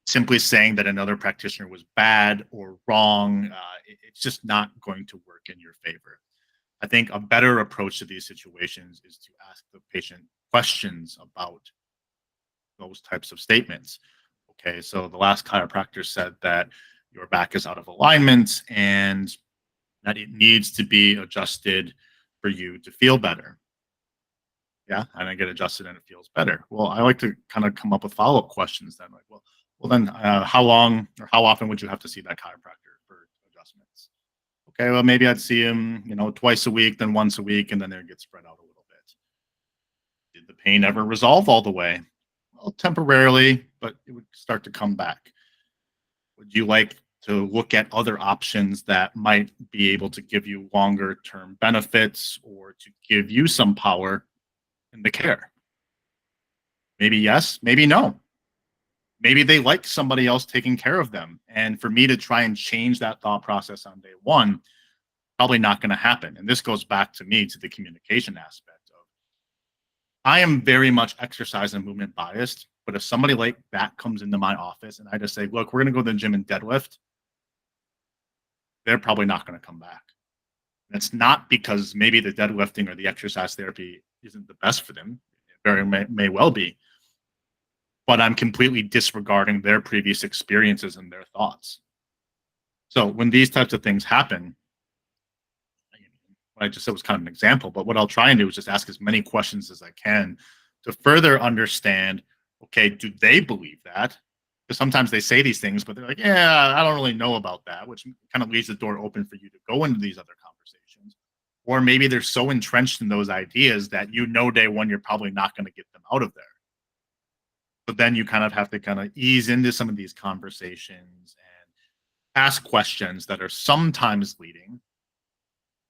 Simply saying that another practitioner was bad or wrong, it's just not going to work in your favor. I think a better approach to these situations is to ask the patient questions about those types of statements. Okay, so the last chiropractor said that your back is out of alignment and that it needs to be adjusted for you to feel better. Yeah, and I get adjusted and it feels better. Well, I like to kind of come up with follow-up questions then, like, well then how long or how often would you have to see that chiropractor for adjustments. Okay, well, maybe I'd see him, twice a week, then once a week, and then they'd get spread out a little bit. Did the pain ever resolve all the way? Well, temporarily, but it would start to come back. Would you like to look at other options that might be able to give you longer term benefits or to give you some power in the care? Maybe yes, maybe no. Maybe they like somebody else taking care of them. And for me to try and change that thought process on day one, probably not going to happen. And this goes back to me to the communication aspect of I am very much exercise and movement biased. But if somebody like that comes into my office and I just say, look, we're going to go to the gym and deadlift, they're probably not going to come back. And it's not because maybe the deadlifting or the exercise therapy isn't the best for them. It very may well be. But I'm completely disregarding their previous experiences and their thoughts. So when these types of things happen, what I just said was kind of an example, but what I'll try and do is just ask as many questions as I can to further understand, okay, do they believe that? Because sometimes they say these things, but they're like, yeah, I don't really know about that, which kind of leaves the door open for you to go into these other conversations. Or maybe they're so entrenched in those ideas that day one, you're probably not going to get them out of there. But then you kind of have to kind of ease into some of these conversations and ask questions that are sometimes leading,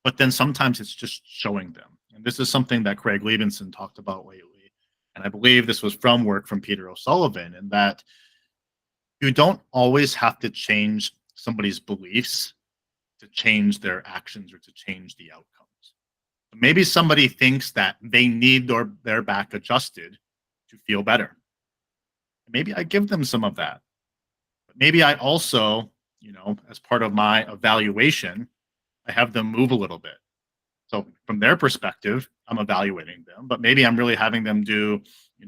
but then sometimes it's just showing them. And this is something that Craig Liebenson talked about lately. And I believe this was from work from Peter O'Sullivan, and that you don't always have to change somebody's beliefs to change their actions or to change the outcomes. Maybe somebody thinks that they need their back adjusted to feel better. Maybe I give them some of that. But maybe I also, as part of my evaluation, I have them move a little bit. So from their perspective, I'm evaluating them, but maybe I'm really having them do,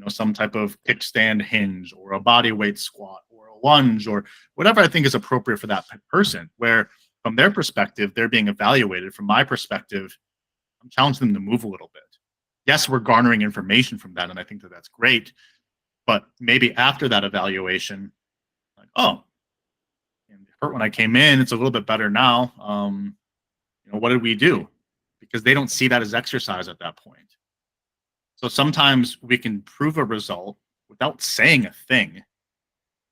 some type of kickstand hinge or a body weight squat or a lunge or whatever I think is appropriate for that person, where from their perspective, they're being evaluated. From my perspective, I'm challenging them to move a little bit. Yes, we're garnering information from that, and I think that that's great. But maybe after that evaluation, like, oh, it hurt when I came in. It's a little bit better now. What did we do? Because they don't see that as exercise at that point. So sometimes we can prove a result without saying a thing,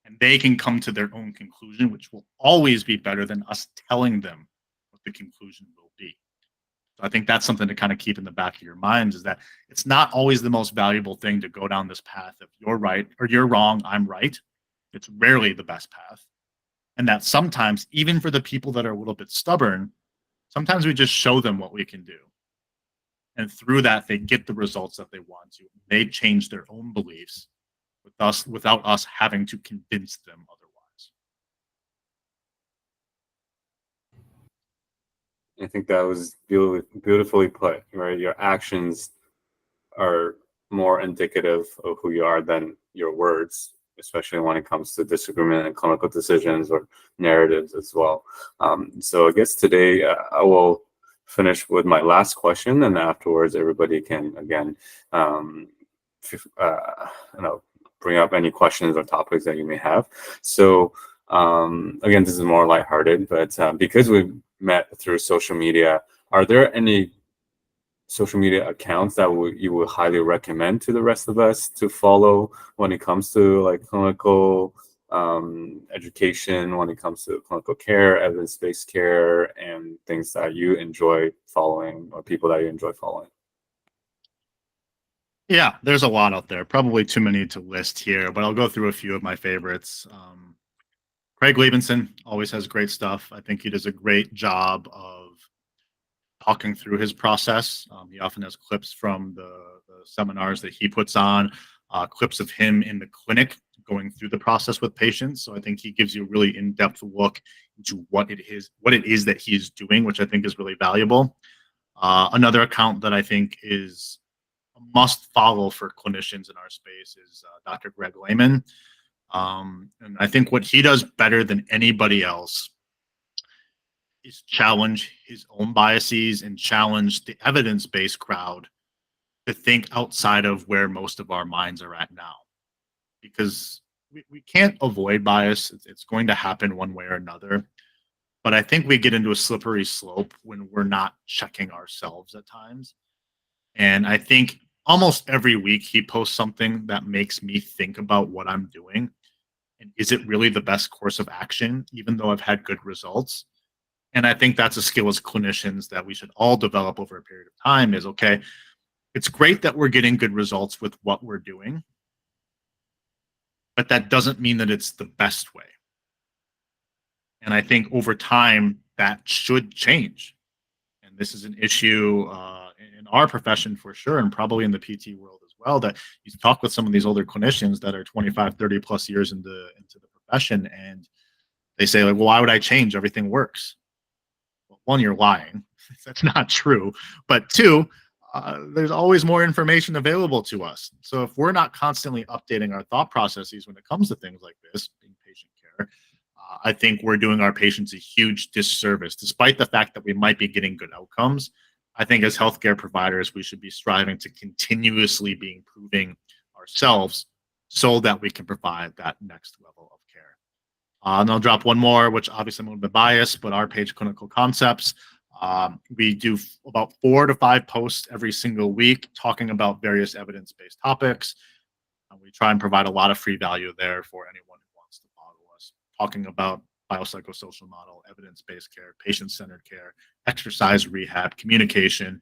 and they can come to their own conclusion, which will always be better than us telling them what the conclusion will be. So I think that's something to kind of keep in the back of your minds, is that it's not always the most valuable thing to go down this path of you're right or you're wrong, I'm right. It's rarely the best path. And that sometimes, even for the people that are a little bit stubborn, sometimes we just show them what we can do. And through that, they get the results that they want to. They change their own beliefs without us having to convince them otherwise. I think that was beautifully put, right? Your actions are more indicative of who you are than your words, especially when it comes to disagreement and clinical decisions or narratives as well. So I guess today I will finish with my last question, and afterwards everybody can again, bring up any questions or topics that you may have. So again, this is more lighthearted, but because we met through social media, are there any social media accounts that you would highly recommend to the rest of us to follow when it comes to like clinical education, when it comes to clinical care, evidence-based care, and things that you enjoy following or people that you enjoy following? Yeah, there's a lot out there. Probably too many to list here, but I'll go through a few of my favorites. Craig Liebenson always has great stuff. I think he does a great job of talking through his process. He often has clips from the seminars that he puts on, clips of him in the clinic going through the process with patients. So I think he gives you a really in-depth look into what it is that he's doing, which I think is really valuable. Another account that I think is a must follow for clinicians in our space is Dr. Greg Lehman. And I think what he does better than anybody else is challenge his own biases and challenge the evidence-based crowd to think outside of where most of our minds are at now. Because we can't avoid bias. It's going to happen one way or another. But I think we get into a slippery slope when we're not checking ourselves at times. And I think almost every week he posts something that makes me think about what I'm doing. And is it really the best course of action, even though I've had good results? And I think that's a skill as clinicians that we should all develop over a period of time is okay, it's great that we're getting good results with what we're doing, but that doesn't mean that it's the best way. And I think over time that should change. And this is an issue in our profession for sure, and probably in the PT world as well, that you talk with some of these older clinicians that are 25, 30 plus years into the profession, and they say, like, well, why would I change? Everything works. Well, one, you're lying. That's not true. But two, there's always more information available to us. So if we're not constantly updating our thought processes when it comes to things like this, being patient care, I think we're doing our patients a huge disservice, despite the fact that we might be getting good outcomes. I think as healthcare providers, we should be striving to continuously be improving ourselves so that we can provide that next level of care. And I'll drop one more, which obviously I'm a little bit biased, but our page, Clinical Concepts, we do about 4 to 5 posts every single week talking about various evidence-based topics. We try and provide a lot of free value there for anyone who wants to follow us, talking about biopsychosocial model, evidence-based care, patient-centered care, exercise rehab, communication,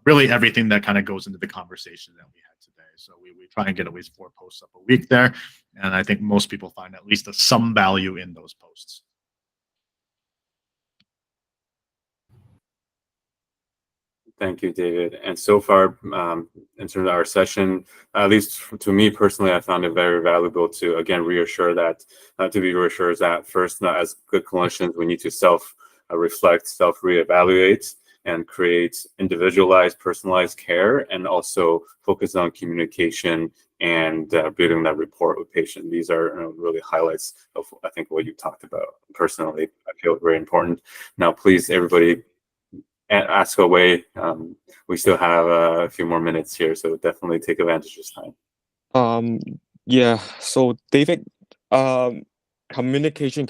really everything that kind of goes into the conversation that we had today. So we try and get at least 4 posts up a week there. And I think most people find at least some value in those posts. Thank you, David. And so far, in terms of our session, at least to me personally, I found it very valuable to, again, reassure that, to be reassured that first, as good clinicians, we need to self-reflect, self-reevaluate, and create individualized, personalized care, and also focus on communication and building that rapport with patient. These are really highlights of, I think, what you talked about. Personally, I feel very important. Now, please, everybody, ask away. We still have a few more minutes here, so definitely take advantage of this time. Yeah. So David, communication.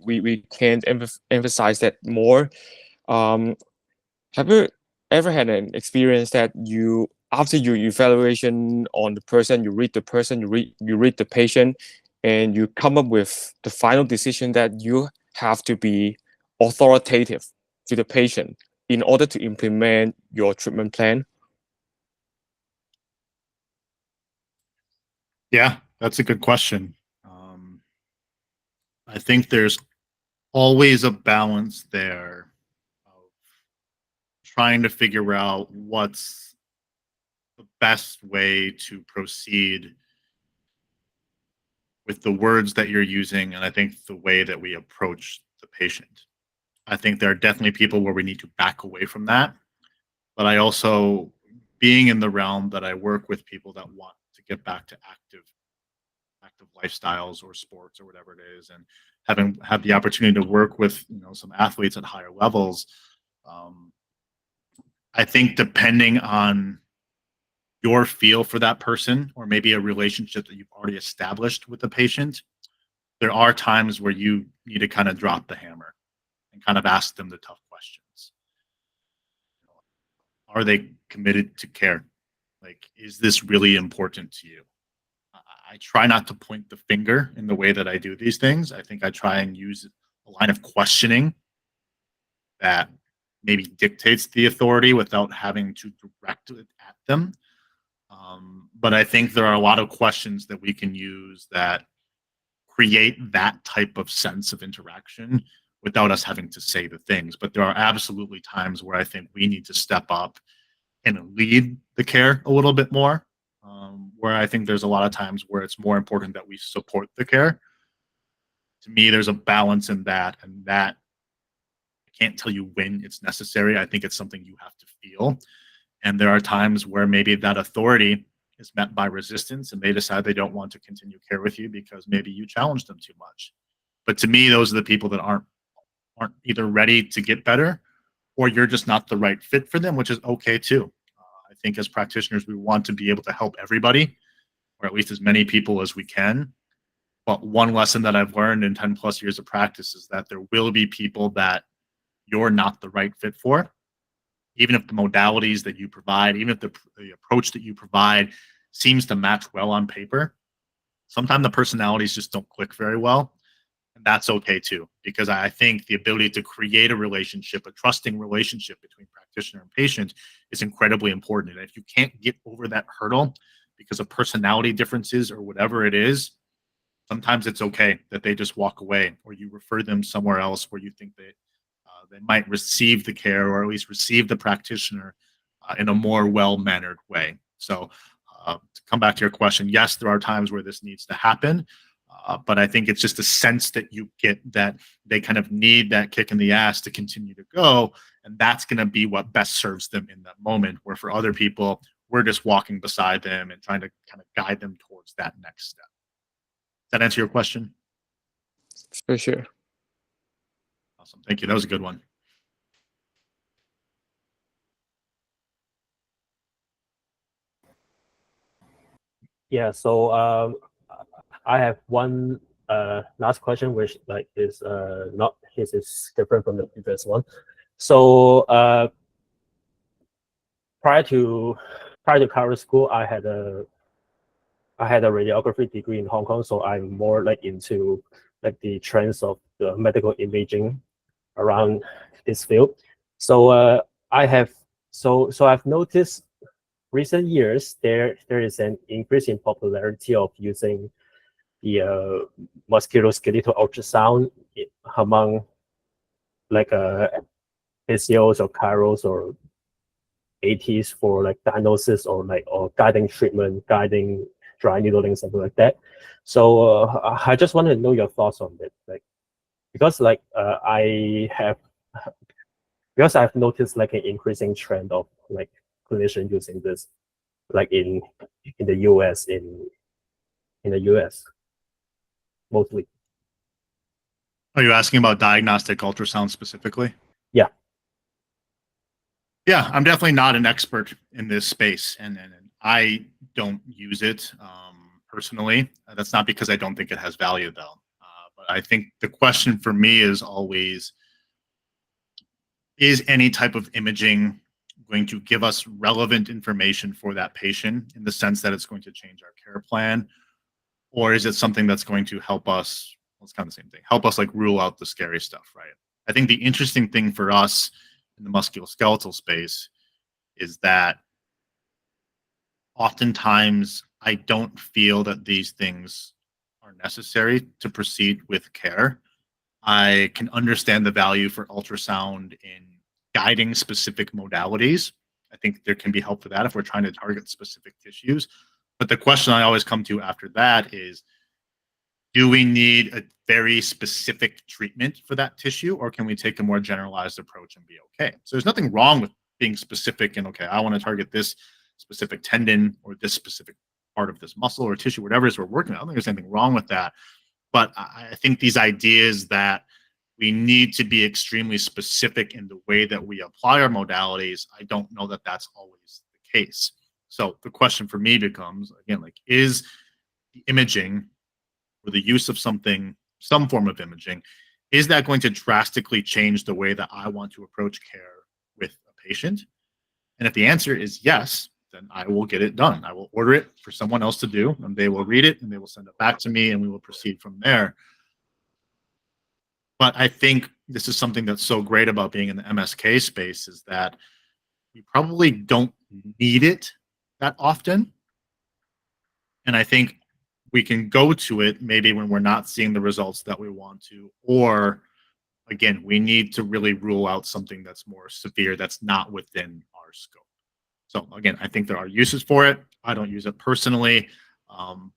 We can emphasize that more. Have you ever had an experience that you, after your evaluation on the person, you read the patient, and you come up with the final decision that you have to be authoritative to the patient in order to implement your treatment plan? Yeah, that's a good question. I think there's always a balance there of trying to figure out what's the best way to proceed with the words that you're using, and I think the way that we approach the patient. I think there are definitely people where we need to back away from that. But I also, being in the realm that I work with people that want to get back to active lifestyles or sports or whatever it is, and have the opportunity to work with some athletes at higher levels, I think depending on your feel for that person, or maybe a relationship that you've already established with the patient, there are times where you need to kind of drop the hammer and kind of ask them the tough questions. Are they committed to care? Like, is this really important to you? I try not to point the finger in the way that I do these things. I think I try and use a line of questioning that maybe dictates the authority without having to direct it at them. But I think there are a lot of questions that we can use that create that type of sense of interaction without us having to say the things. But there are absolutely times where I think we need to step up and lead the care a little bit more, where I think there's a lot of times where it's more important that we support the care. To me, there's a balance in that, and that I can't tell you when it's necessary. I think it's something you have to feel. And there are times where maybe that authority is met by resistance, and they decide they don't want to continue care with you because maybe you challenged them too much. But to me, those are the people that aren't either ready to get better, or you're just not the right fit for them, which is okay too. I think as practitioners, we want to be able to help everybody, or at least as many people as we can. But one lesson that I've learned in 10 plus years of practice is that there will be people that you're not the right fit for, even if the modalities that you provide, even if the approach that you provide seems to match well on paper. Sometimes the personalities just don't click very well. And that's okay too, because I think the ability to create a relationship, a trusting relationship between practitioner and patient is incredibly important. And if you can't get over that hurdle because of personality differences or whatever it is, sometimes it's okay that they just walk away, or you refer them somewhere else where you think they might receive the care, or at least receive the practitioner in a more well-mannered way. So to come back to your question, yes, there are times where this needs to happen, but I think it's just a sense that you get that they kind of need that kick in the ass to continue to go, and that's going to be what best serves them in that moment, where for other people, we're just walking beside them and trying to kind of guide them towards that next step. Does that answer your question? For sure. Awesome. Thank you. That was a good one. Yeah, so I have one last question, which like is not his is different from the previous one. So prior to Cairo school, I had a radiography degree in Hong Kong, so I'm more like into like the trends of the medical imaging around this field. So I've noticed recent years there is an increase in popularity of using the musculoskeletal ultrasound among like ACOs or chiros or ATs for like diagnosis or guiding treatment, guiding dry needling, something like that. So I just want to know your thoughts on it, like because I've noticed like an increasing trend of like clinicians using this like in the US in the US mostly. Are you asking about diagnostic ultrasound specifically? Yeah. Yeah, I'm definitely not an expert in this space, and I don't use it personally. That's not because I don't think it has value, though. But I think the question for me is always, is any type of imaging going to give us relevant information for that patient in the sense that it's going to change our care plan? Or is it something that's going to help us, well, it's kind of the same thing, help us like rule out the scary stuff, right? I think the interesting thing for us in the musculoskeletal space is that oftentimes I don't feel that these things are necessary to proceed with care. I can understand the value for ultrasound in guiding specific modalities. I think there can be help for that if we're trying to target specific tissues. But the question I always come to after that is, do we need a very specific treatment for that tissue, or can we take a more generalized approach and be okay? So there's nothing wrong with being specific and, okay, I want to target this specific tendon or this specific part of this muscle or tissue, whatever it is we're working on. I don't think there's anything wrong with that. But I think these ideas that we need to be extremely specific in the way that we apply our modalities, I don't know that that's always the case. So the question for me becomes, again, like, is the imaging or the use of something, some form of imaging, is that going to drastically change the way that I want to approach care with a patient? And if the answer is yes, then I will get it done. I will order it for someone else to do, and they will read it and they will send it back to me, and we will proceed from there. But I think this is something that's so great about being in the MSK space, is that we probably don't need it that often. And I think we can go to it maybe when we're not seeing the results that we want to, or again, we need to really rule out something that's more severe that's not within our scope. So again, I think there are uses for it. I don't use it personally,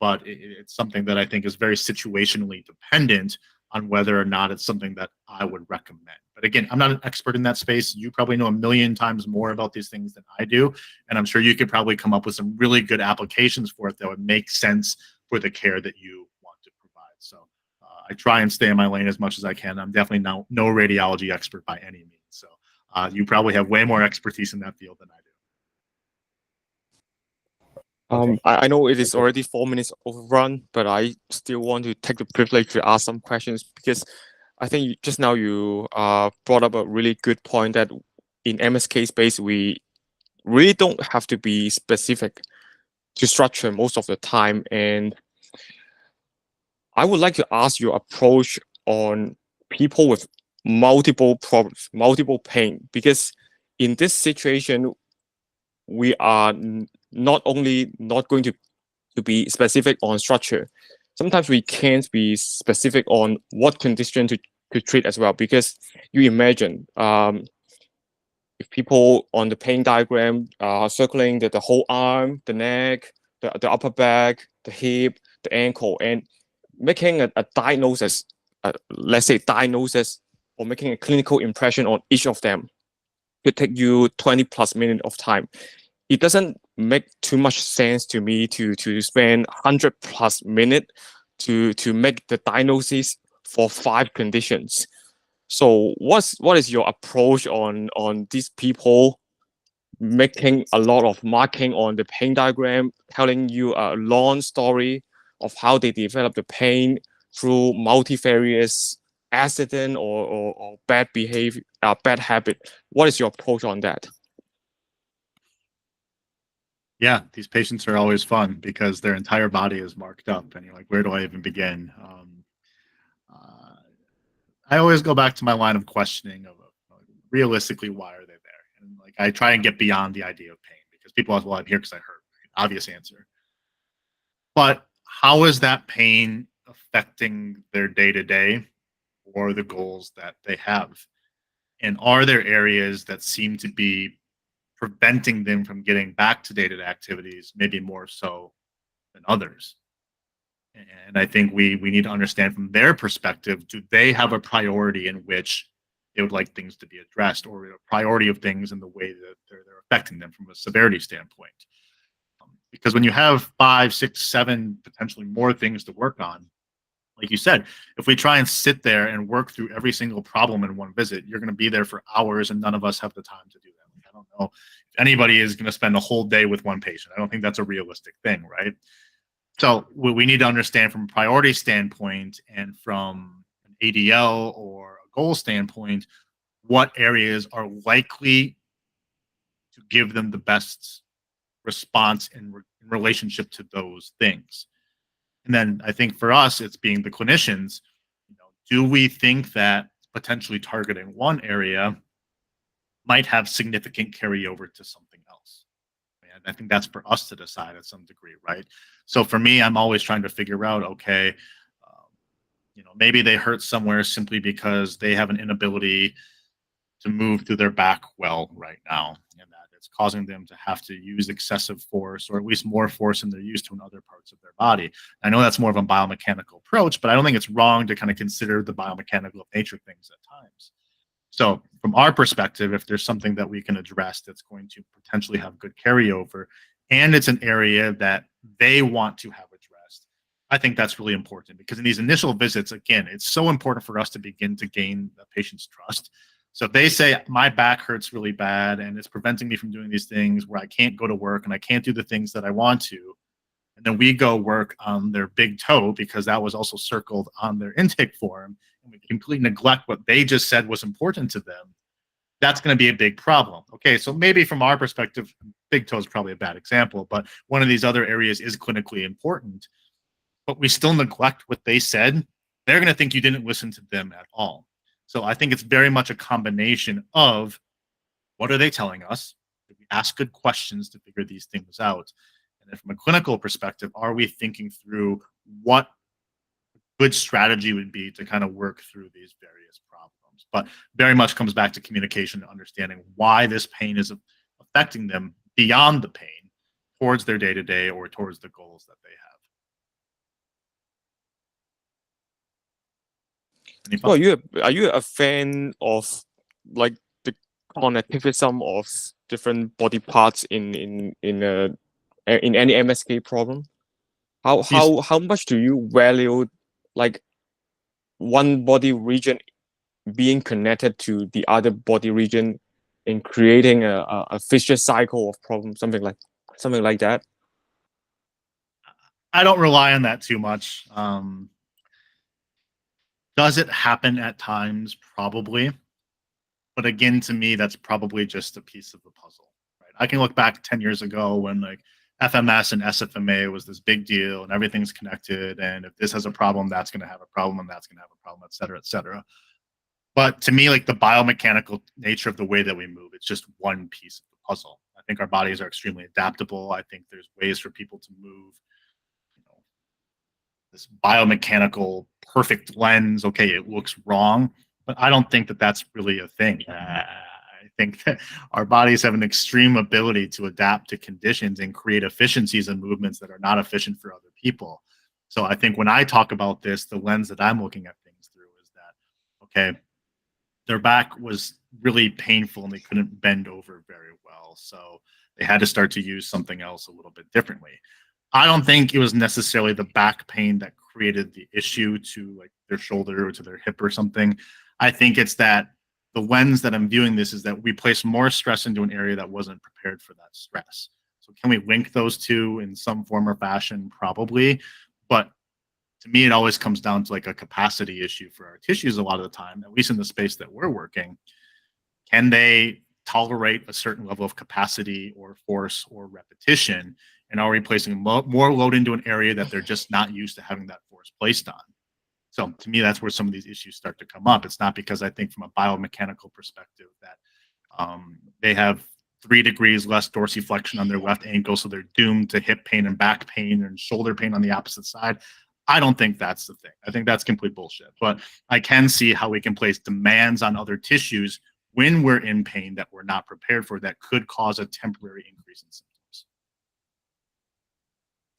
but it's something that I think is very situationally dependent on whether or not it's something that I would recommend. But again, I'm not an expert in that space. You probably know a million times more about these things than I do. And I'm sure you could probably come up with some really good applications for it that would make sense for the care that you want to provide. So I try and stay in my lane as much as I can. I'm definitely no radiology expert by any means. So you probably have way more expertise in that field than I I know it is already 4 minutes overrun, but I still want to take the privilege to ask some questions because I think just now you brought up a really good point that in MSK space we really don't have to be specific to structure most of the time. And I would like to ask your approach on people with multiple problems, multiple pain, because in this situation, we are not only not going to be specific on structure, sometimes we can't be specific on what condition to treat as well. Because you imagine if people on the pain diagram are circling the whole arm, the neck, the upper back, the hip, the ankle, and making a diagnosis, let's say diagnosis, or making a clinical impression on each of them could take you 20 plus minutes of time. It doesn't make too much sense to me to spend 100 plus minutes to make the diagnosis for 5 conditions. So what is your approach on these people making a lot of marking on the pain diagram, telling you a long story of how they develop the pain through multifarious accident or bad behavior, bad habit? What is your approach on that? Yeah, these patients are always fun because their entire body is marked up, and you're like, where do I even begin? I always go back to my line of questioning of realistically, why are they there? And like, I try and get beyond the idea of pain because people ask, well, I'm here because I hurt. Obvious answer. But how is that pain affecting their day to day or the goals that they have? And are there areas that seem to be preventing them from getting back to day to day activities, maybe more so than others? And I think we need to understand from their perspective, do they have a priority in which they would like things to be addressed, or a priority of things in the way that they're affecting them from a severity standpoint? Because when you have 5, 6, 7, potentially more things to work on, like you said, if we try and sit there and work through every single problem in one visit, you're going to be there for hours, and none of us have the time to do that. Like, I don't know if anybody is going to spend a whole day with one patient. I don't think that's a realistic thing, right? So we need to understand from a priority standpoint and from an ADL or a goal standpoint, what areas are likely to give them the best response in relationship to those things. And then I think for us, it's being the clinicians, do we think that potentially targeting one area might have significant carryover to something else? And I think that's for us to decide at some degree, right? So for me, I'm always trying to figure out, okay, maybe they hurt somewhere simply because they have an inability to move through their back well right now, and that it's causing them to have to use excessive force, or at least more force than they're used to in other parts of their body. I know that's more of a biomechanical approach, but I don't think it's wrong to kind of consider the biomechanical nature of things at times. So from our perspective, if there's something that we can address that's going to potentially have good carryover, and it's an area that they want to have addressed, I think that's really important, because in these initial visits, again, it's so important for us to begin to gain the patient's trust. So if they say, my back hurts really bad and it's preventing me from doing these things where I can't go to work and I can't do the things that I want to, and then we go work on their big toe because that was also circled on their intake form, and we completely neglect what they just said was important to them, that's going to be a big problem. Okay, so maybe from our perspective, big toe is probably a bad example, but one of these other areas is clinically important, but we still neglect what they said, they're going to think you didn't listen to them at all. So I think it's very much a combination of what are they telling us? Did we ask good questions to figure these things out? And then from a clinical perspective, are we thinking through what good strategy would be to kind of work through these various problems? But very much comes back to communication and understanding why this pain is affecting them beyond the pain towards their day-to-day or towards the goals that they have. Well, are you a fan of like the connectivism of different body parts in any MSK problem? How much do you value like one body region being connected to the other body region in creating a vicious cycle of problems, something like that? I don't rely on that too much. Does it happen at times? Probably. But again, to me, that's probably just a piece of the puzzle, right? I can look back 10 years ago when like FMS and SFMA was this big deal and everything's connected. And if this has a problem, that's going to have a problem and that's going to have a problem, et cetera, et cetera. But to me, like the biomechanical nature of the way that we move, it's just one piece of the puzzle. I think our bodies are extremely adaptable. I think there's ways for people to move, you know, this biomechanical perfect lens. Okay, it looks wrong, but I don't think that that's really a thing. I think that our bodies have an extreme ability to adapt to conditions and create efficiencies and movements that are not efficient for other people. So I think when I talk about this, the lens that I'm looking at things through is that, okay, their back was really painful and they couldn't bend over very well. So they had to start to use something else a little bit differently. I don't think it was necessarily the back pain that created the issue to like their shoulder or to their hip or something. I think it's that the lens that I'm viewing this is that we place more stress into an area that wasn't prepared for that stress. So can we link those two in some form or fashion? Probably. But to me, it always comes down to like a capacity issue for our tissues a lot of the time, at least in the space that we're working. Can they tolerate a certain level of capacity or force or repetition? And are we placing more load into an area that they're just not used to having that force placed on? So to me, that's where some of these issues start to come up. It's not because I think from a biomechanical perspective that they have 3 degrees less dorsiflexion on their left ankle, so they're doomed to hip pain and back pain and shoulder pain on the opposite side. I don't think that's the thing. I think that's complete bullshit. But I can see how we can place demands on other tissues when we're in pain that we're not prepared for that could cause a temporary increase in symptoms.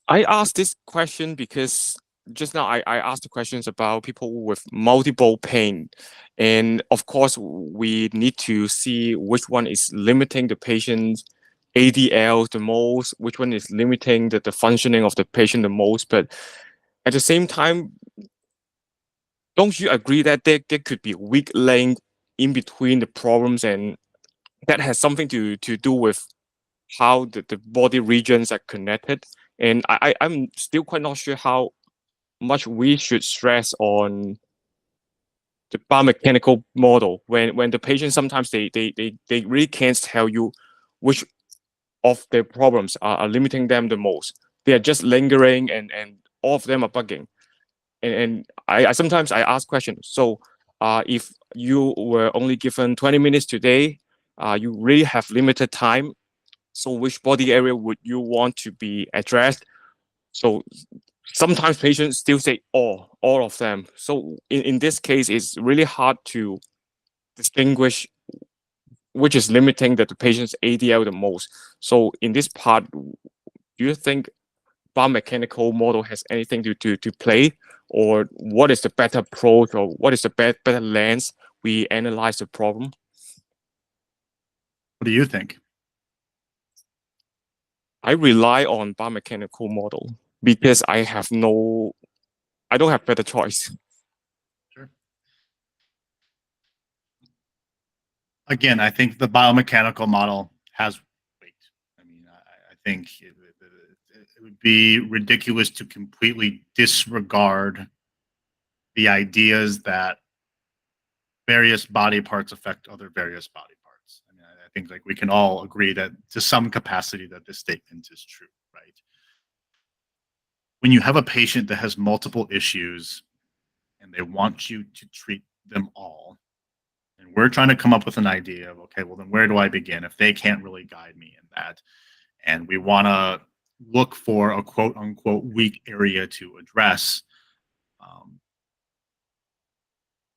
I asked this question because just now I asked the questions about people with multiple pain. And of course, we need to see which one is limiting the patient's ADL the most, which one is limiting the functioning of the patient the most. But at the same time, don't you agree that there could be weak link in between the problems, and that has something to do with how the body regions are connected? And I'm still quite not sure how much we should stress on the biomechanical model when the patient sometimes they really can't tell you which of their problems are limiting them the most. They are just lingering and all of them are bugging. And I sometimes I ask questions. So if you were only given 20 minutes today, you really have limited time. So which body area would you want to be addressed? So sometimes patients still say all of them. So in this case, it's really hard to distinguish which is limiting the patient's ADL the most. So in this part, do you think biomechanical model has anything to play, or what is the better approach, or what is the better lens we analyze the problem? What do you think? I rely on biomechanical model because I don't have better choice. Sure. Again, I think the biomechanical model has weight. I mean, I think it would be ridiculous to completely disregard the ideas that various body parts affect other various body parts. I mean, I think like we can all agree that to some capacity that this statement is true, right? When you have a patient that has multiple issues and they want you to treat them all, and we're trying to come up with an idea of, okay, well, then where do I begin if they can't really guide me in that? And we want to look for a quote unquote weak area to address.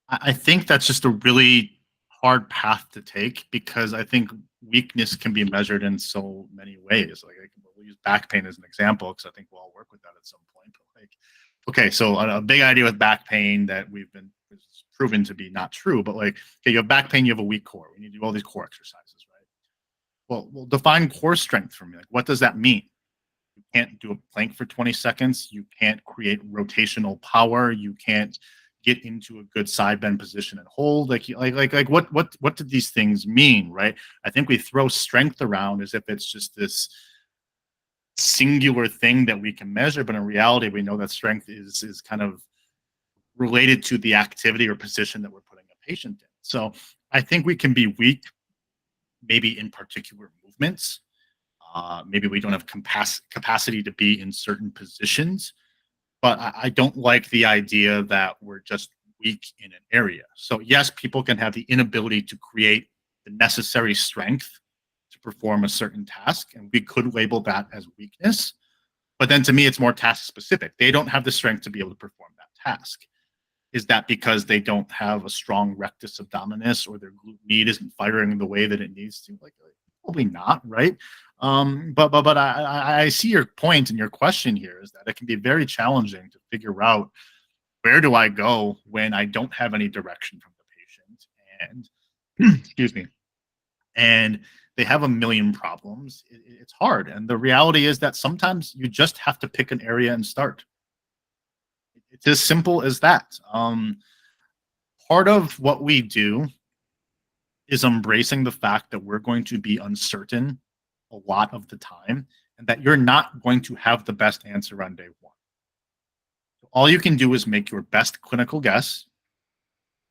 I think that's just a really hard path to take because I think weakness can be measured in so many ways. Like we'll use back pain as an example because I think we'll all work with that at some point. But like, okay, so a big idea with back pain that we've been proven to be not true, but like, okay, you have back pain, you have a weak core. We need to do all these core exercises, right? Well, define core strength for me. Like, what does that mean? You can't do a plank for 20 seconds. You can't create rotational power. You can't get into a good side bend position and hold. Like what did these things mean, right? I think we throw strength around as if it's just this singular thing that we can measure, but in reality, we know that strength is kind of related to the activity or position that we're putting a patient in. So I think we can be weak, maybe in particular movements. Maybe we don't have capacity to be in certain positions, but I don't like the idea that we're just weak in an area. So yes, people can have the inability to create the necessary strength to perform a certain task, and we could label that as weakness. But then to me, it's more task specific. They don't have the strength to be able to perform that task. Is that because they don't have a strong rectus abdominis, or their glute med isn't firing the way that it needs to? Like, probably not, right? But I see your point and your question here is that it can be very challenging to figure out, where do I go when I don't have any direction from the patient, and excuse me, and they have a million problems. It's hard, and the reality is that sometimes you just have to pick an area and start. It's as simple as that. Part of what we do is embracing the fact that we're going to be uncertain a lot of the time, and that you're not going to have the best answer on day one. So all you can do is make your best clinical guess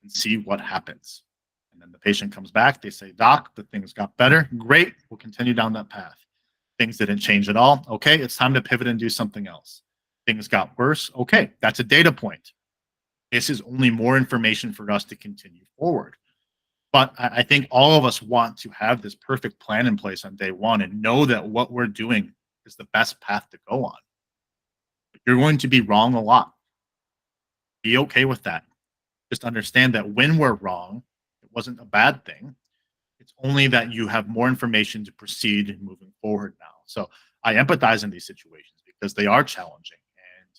and see what happens. And then the patient comes back, they say, "Doc, the things got better. Great, we'll continue down that path. Things didn't change at all. Okay, it's time to pivot and do something else. Things got worse. Okay, that's a data point. This is only more information for us to continue forward." But I think all of us want to have this perfect plan in place on day one and know that what we're doing is the best path to go on. You're going to be wrong a lot. Be okay with that. Just understand that when we're wrong, it wasn't a bad thing. It's only that you have more information to proceed moving forward now. So I empathize in these situations because they are challenging, and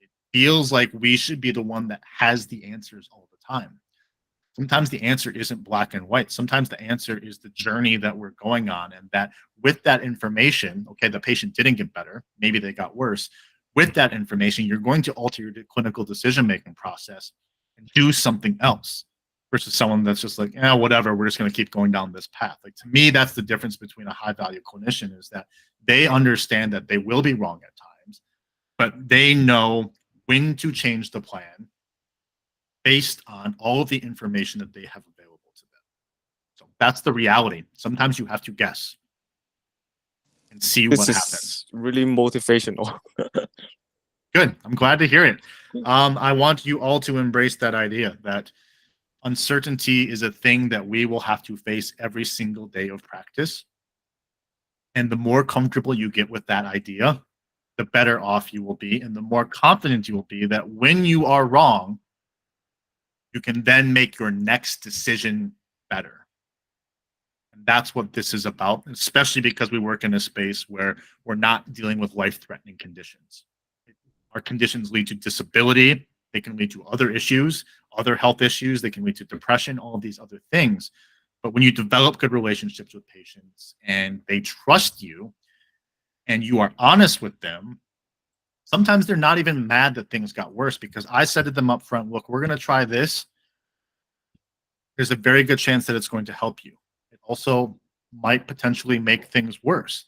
it feels like we should be the one that has the answers all the time. Sometimes the answer isn't black and white. Sometimes the answer is the journey that we're going on, and that with that information, okay, the patient didn't get better, maybe they got worse. With that information, you're going to alter your clinical decision-making process and do something else, versus someone that's just like, yeah, whatever, we're just going to keep going down this path. Like, to me, that's the difference between a high-value clinician, is that they understand that they will be wrong at times, but they know when to change the plan based on all of the information that they have available to them. So that's the reality. Sometimes you have to guess and see This what is happens. really motivational. Good. I'm glad to hear it. I want you all to embrace that idea that uncertainty is a thing that we will have to face every single day of practice. And the more comfortable you get with that idea, the better off you will be, and the more confident you will be that when you are wrong, you can then make your next decision better. And that's what this is about, especially because we work in a space where we're not dealing with life-threatening conditions. Our conditions lead to disability. They can lead to other issues, other health issues. They can lead to depression, all of these other things. But when you develop good relationships with patients and they trust you and you are honest with them, sometimes they're not even mad that things got worse, because I said to them up front, look, we're going to try this. There's a very good chance that it's going to help you. It also might potentially make things worse.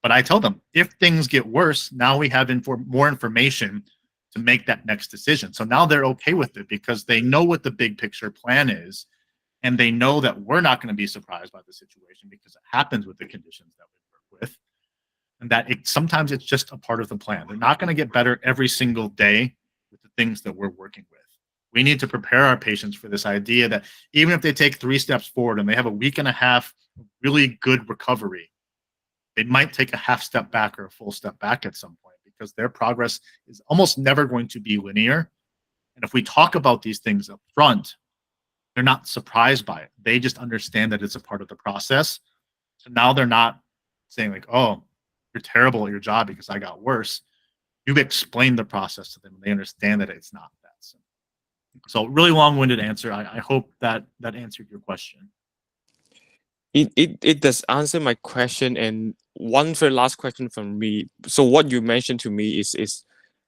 But I tell them, if things get worse, now we have more information to make that next decision. So now they're okay with it because they know what the big picture plan is. And they know that we're not going to be surprised by the situation because it happens with the conditions that we work with. And that sometimes it's just a part of the plan. They're not going to get better every single day with the things that we're working with. We need to prepare our patients for this idea that even if they take 3 steps forward and they have a week and a half of really good recovery, they might take a half step back or a full step back at some point, because their progress is almost never going to be linear. And if we talk about these things up front, they're not surprised by it. They just understand that it's a part of the process. So now they're not saying like, oh, you're terrible at your job because I got worse. You've explained the process to them, and they understand that it's not that simple. So really long-winded answer. I hope that answered your question. It does answer my question. And one very last question from me. So what you mentioned to me is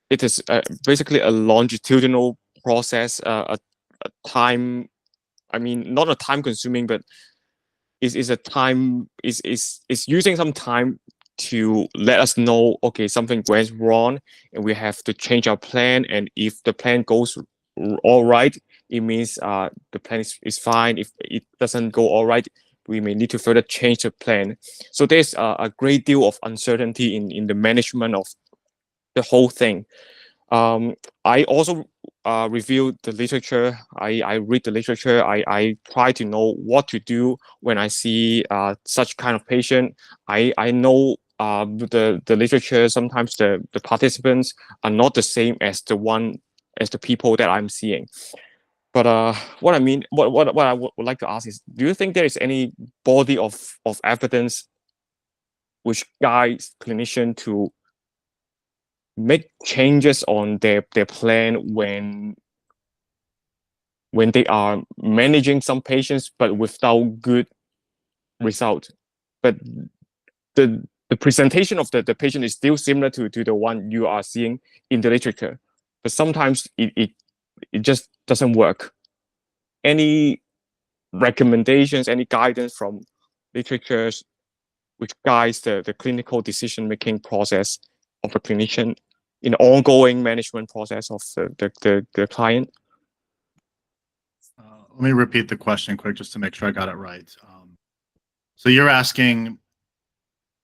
it is basically a longitudinal process, a time. I mean, not a time consuming, but is a time is using some time to let us know, okay, something went wrong and we have to change our plan. And if the plan goes all right, it means the plan is fine. If it doesn't go all right, we may need to further change the plan. So there's a great deal of uncertainty in the management of the whole thing. I also review the literature. I read the literature. I try to know what to do when I see such kind of patient. I know the literature. Sometimes the participants are not the same as the people that I'm seeing. But what I mean, what I would like to ask is, do you think there is any body of evidence which guides clinician to make changes on their plan when they are managing some patients but without good result, but the presentation of the patient is still similar to the one you are seeing in the literature, but sometimes it just doesn't work. Any recommendations, any guidance from literatures which guides the clinical decision making process of a clinician in the ongoing management process of the client? Let me repeat the question quick just to make sure I got it right. So you're asking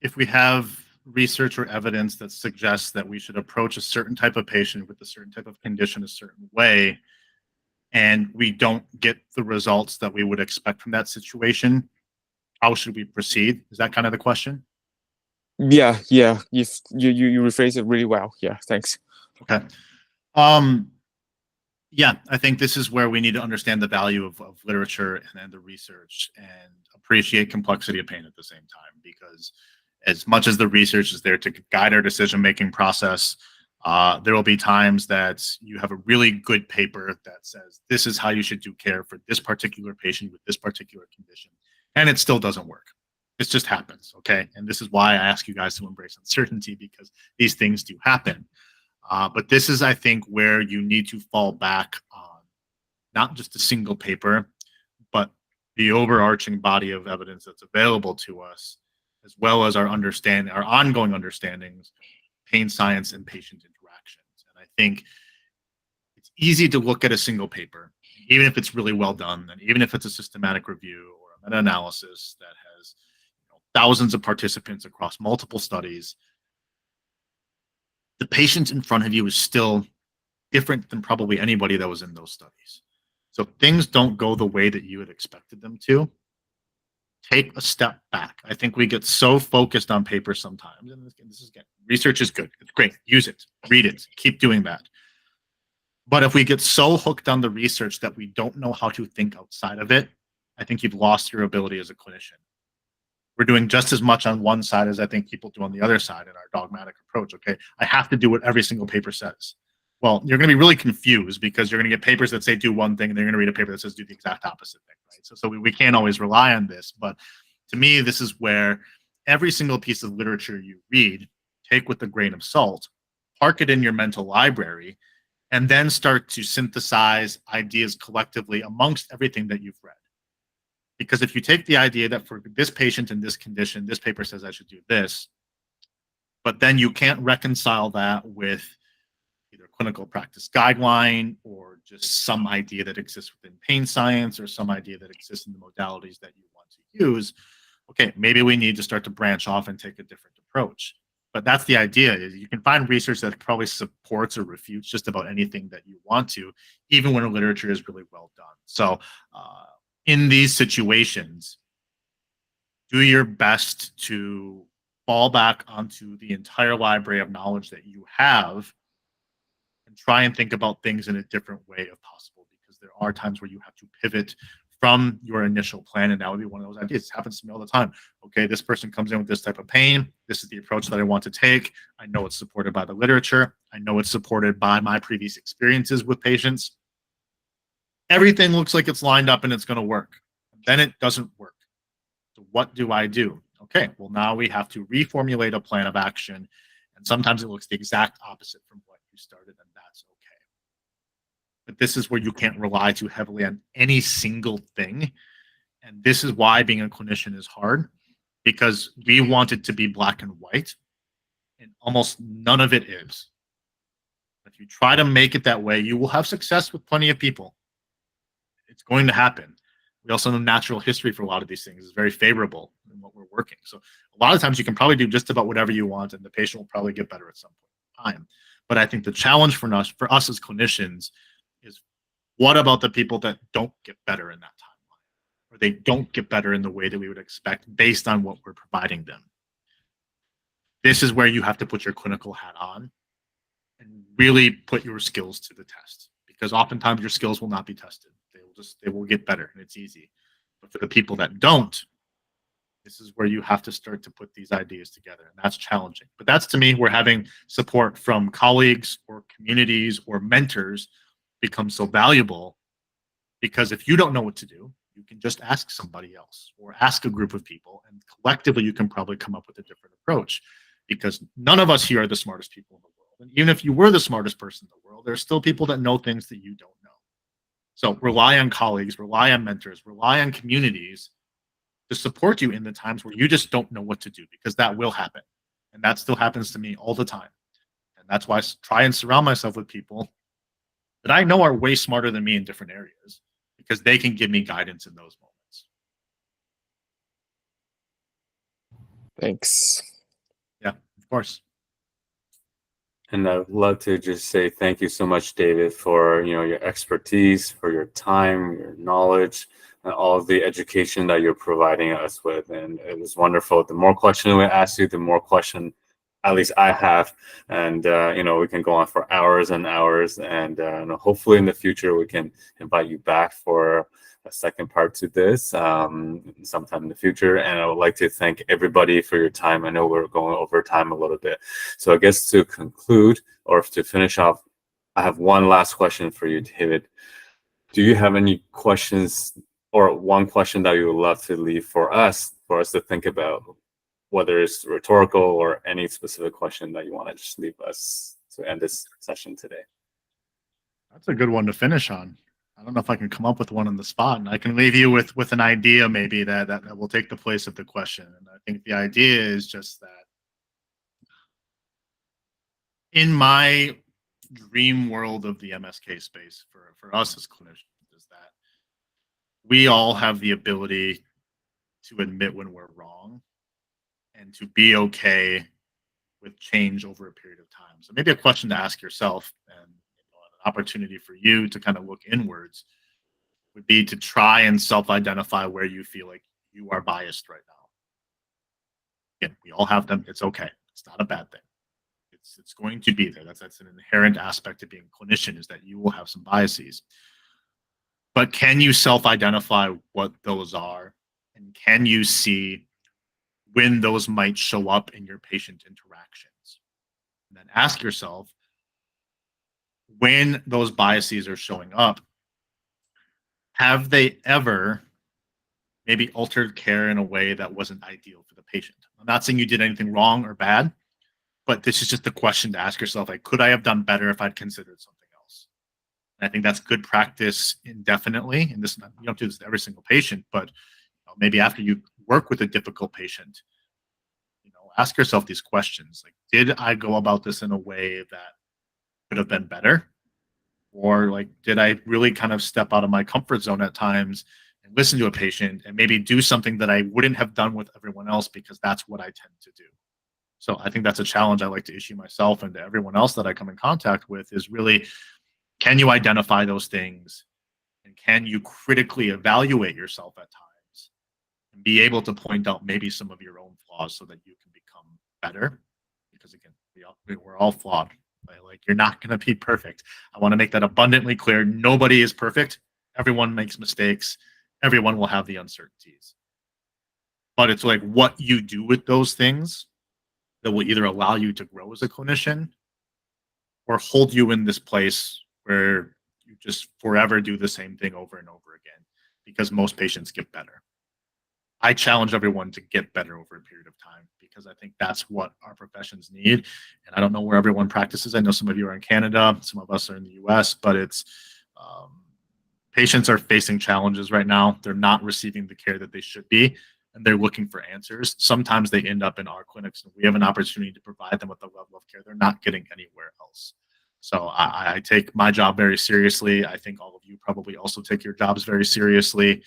if we have research or evidence that suggests that we should approach a certain type of patient with a certain type of condition a certain way, and we don't get the results that we would expect from that situation, how should we proceed? Is that kind of the question? Yeah, if you rephrase it really well. Yeah, thanks. Okay. Yeah, I think this is where we need to understand the value of literature and the research and appreciate complexity of pain at the same time, because as much as the research is there to guide our decision-making process, there will be times that you have a really good paper that says this is how you should do care for this particular patient with this particular condition, and it still doesn't work. It just happens, okay? And this is why I ask you guys to embrace uncertainty, because these things do happen. But this is, I think, where you need to fall back on not just a single paper, but the overarching body of evidence that's available to us, as well as our ongoing understandings, pain science and patient interactions. And I think it's easy to look at a single paper, even if it's really well done, and even if it's a systematic review or a meta-analysis that has thousands of participants across multiple studies. The patient in front of you is still different than probably anybody that was in those studies. So things don't go the way that you had expected them to. Take a step back. I think we get so focused on paper sometimes, and research is good. It's great. Use it. Read it. Keep doing that. But if we get so hooked on the research that we don't know how to think outside of it, I think you've lost your ability as a clinician. We're doing just as much on one side as I think people do on the other side in our dogmatic approach. Okay, I have to do what every single paper says. Well, you're going to be really confused, because you're going to get papers that say do one thing, and they're going to read a paper that says do the exact opposite thing, right? So we can't always rely on this. But to me, this is where every single piece of literature you read, take with a grain of salt, park it in your mental library, and then start to synthesize ideas collectively amongst everything that you've read. Because if you take the idea that for this patient in this condition, this paper says I should do this, but then you can't reconcile that with either clinical practice guideline or just some idea that exists within pain science or some idea that exists in the modalities that you want to use, okay, maybe we need to start to branch off and take a different approach. But that's the idea, is you can find research that probably supports or refutes just about anything that you want to, even when the literature is really well done. So in these situations, do your best to fall back onto the entire library of knowledge that you have and try and think about things in a different way if possible, because there are times where you have to pivot from your initial plan, and that would be one of those ideas. It happens to me all the time. Okay, this person comes in with this type of pain. This is the approach that I want to take. I know it's supported by the literature. I know it's supported by my previous experiences with patients. Everything looks like it's lined up and it's going to work. Then it doesn't work. So what do I do? Okay, well, now we have to reformulate a plan of action. And sometimes it looks the exact opposite from what you started, and that's okay. But this is where you can't rely too heavily on any single thing. And this is why being a clinician is hard, because we want it to be black and white, and almost none of it is. If you try to make it that way, you will have success with plenty of people. It's going to happen. We also know natural history for a lot of these things is very favorable in what we're working. So a lot of times you can probably do just about whatever you want, and the patient will probably get better at some point in time. But I think the challenge for us as clinicians is, what about the people that don't get better in that timeline, or they don't get better in the way that we would expect based on what we're providing them? This is where you have to put your clinical hat on and really put your skills to the test, because oftentimes your skills will not be tested. They will get better, and it's easy. But for the people that don't, this is where you have to start to put these ideas together, and that's challenging. But that's, to me, where having support from colleagues or communities or mentors becomes so valuable, because if you don't know what to do, you can just ask somebody else or ask a group of people, and collectively you can probably come up with a different approach, because none of us here are the smartest people in the world. And even if you were the smartest person in the world, there's still people that know things that you don't know. So rely on colleagues, rely on mentors, rely on communities to support you in the times where you just don't know what to do, because that will happen. And that still happens to me all the time. And that's why I try and surround myself with people that I know are way smarter than me in different areas, because they can give me guidance in those moments. Thanks. Yeah, of course. And I'd love to just say thank you so much, David, for your expertise, for your time, your knowledge, and all of the education that you're providing us with. And it was wonderful. The more questions we ask you, the more question at least I have. And we can go on for hours and hours. And hopefully in the future we can invite you back for a second part to this sometime in the future. And I would like to thank everybody for your time. I know we're going over time a little bit. So I guess to conclude, or to finish off, I have one last question for you, David. Do you have any questions, or one question that you would love to leave for us to think about, whether it's rhetorical or any specific question that you want to just leave us to end this session today? That's a good one to finish on. I don't know if I can come up with one on the spot, and I can leave you with an idea maybe that will take the place of the question. And I think the idea is just that in my dream world of the MSK space for us as clinicians is that we all have the ability to admit when we're wrong and to be okay with change over a period of time. So maybe a question to ask yourself, and an opportunity for you to kind of look inwards, would be to try and self-identify where you feel like you are biased right now. Again, we all have them. It's okay. It's not a bad thing. It's going to be there. That's an inherent aspect of being a clinician, is that you will have some biases. But can you self-identify what those are? And can you see when those might show up in your patient interactions? And then ask yourself, when those biases are showing up, have they ever maybe altered care in a way that wasn't ideal for the patient? I'm not saying you did anything wrong or bad, but this is just a question to ask yourself, like, could I have done better if I'd considered something else? And I think that's good practice indefinitely. And this, you don't do this to every single patient, but maybe after you work with a difficult patient, ask yourself these questions. Like, did I go about this in a way that could have been better? Or like, did I really kind of step out of my comfort zone at times and listen to a patient and maybe do something that I wouldn't have done with everyone else, because that's what I tend to do? So I think that's a challenge I like to issue myself and to everyone else that I come in contact with, is really, can you identify those things? And can you critically evaluate yourself at times and be able to point out maybe some of your own flaws so that you can become better? Because again, we're all flawed. Like, you're not going to be perfect. I want to make that abundantly clear. Nobody is perfect. Everyone makes mistakes. Everyone will have the uncertainties. But it's like what you do with those things that will either allow you to grow as a clinician or hold you in this place where you just forever do the same thing over and over again, because most patients get better. I challenge everyone to get better over a period of time, because I think that's what our professions need. And I don't know where everyone practices. I know some of you are in Canada, some of us are in the US, but it's patients are facing challenges right now. They're not receiving the care that they should be. and they're looking for answers, sometimes they end up in our clinics, and we have an opportunity to provide them with the level of care they're not getting anywhere else. So I take my job very seriously. I think all of you probably also take your jobs very seriously.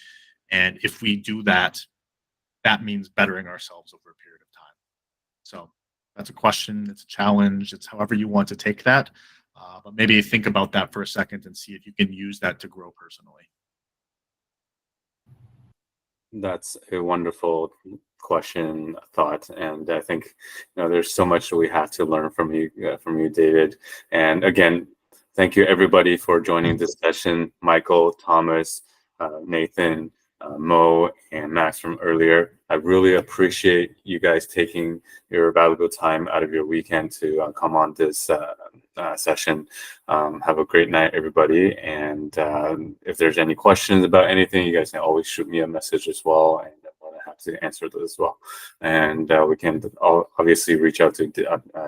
And if we do that, that means bettering ourselves over a period of time. So that's a question, it's a challenge, it's however you want to take that. But maybe think about that for a second and see if you can use that to grow personally. That's a wonderful question, thought, and I think there's so much that we have to learn from you, David. And again, thank you everybody for joining this session. Michael, Thomas, Nathan, Mo, and Max from earlier. I really appreciate you guys taking your valuable time out of your weekend to come on this session. Have a great night, everybody. And if there's any questions about anything, you guys can always shoot me a message as well, and I'm happy to answer those as well. And we can obviously reach out to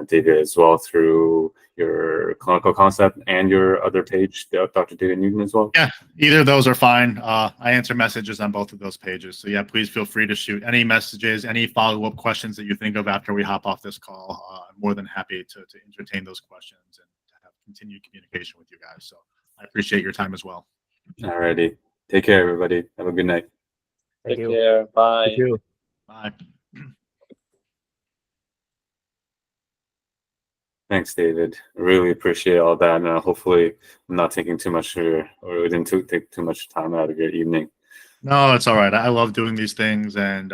David as well through your clinical concept and your other page, Dr. David Newton, as well. Yeah, either of those are fine. I answer messages on both of those pages. So yeah, please feel free to shoot any messages, any follow-up questions that you think of after we hop off this call. I'm more than happy to entertain those questions and to have continued communication with you guys. So I appreciate your time as well. All righty. Take care, everybody. Have a good night. Thank Take you. care. Bye. Thank you. Bye. Thanks, David. I really appreciate all that. And hopefully I'm not taking too much or we didn't take too much time out of your evening. No, it's all right. I love doing these things, and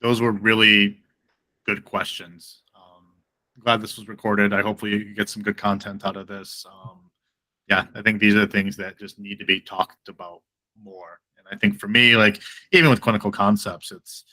those were really good questions. Glad this was recorded. I hopefully you get some good content out of this. Yeah, I think these are the things that just need to be talked about more. And I think for me, like even with clinical concepts, it's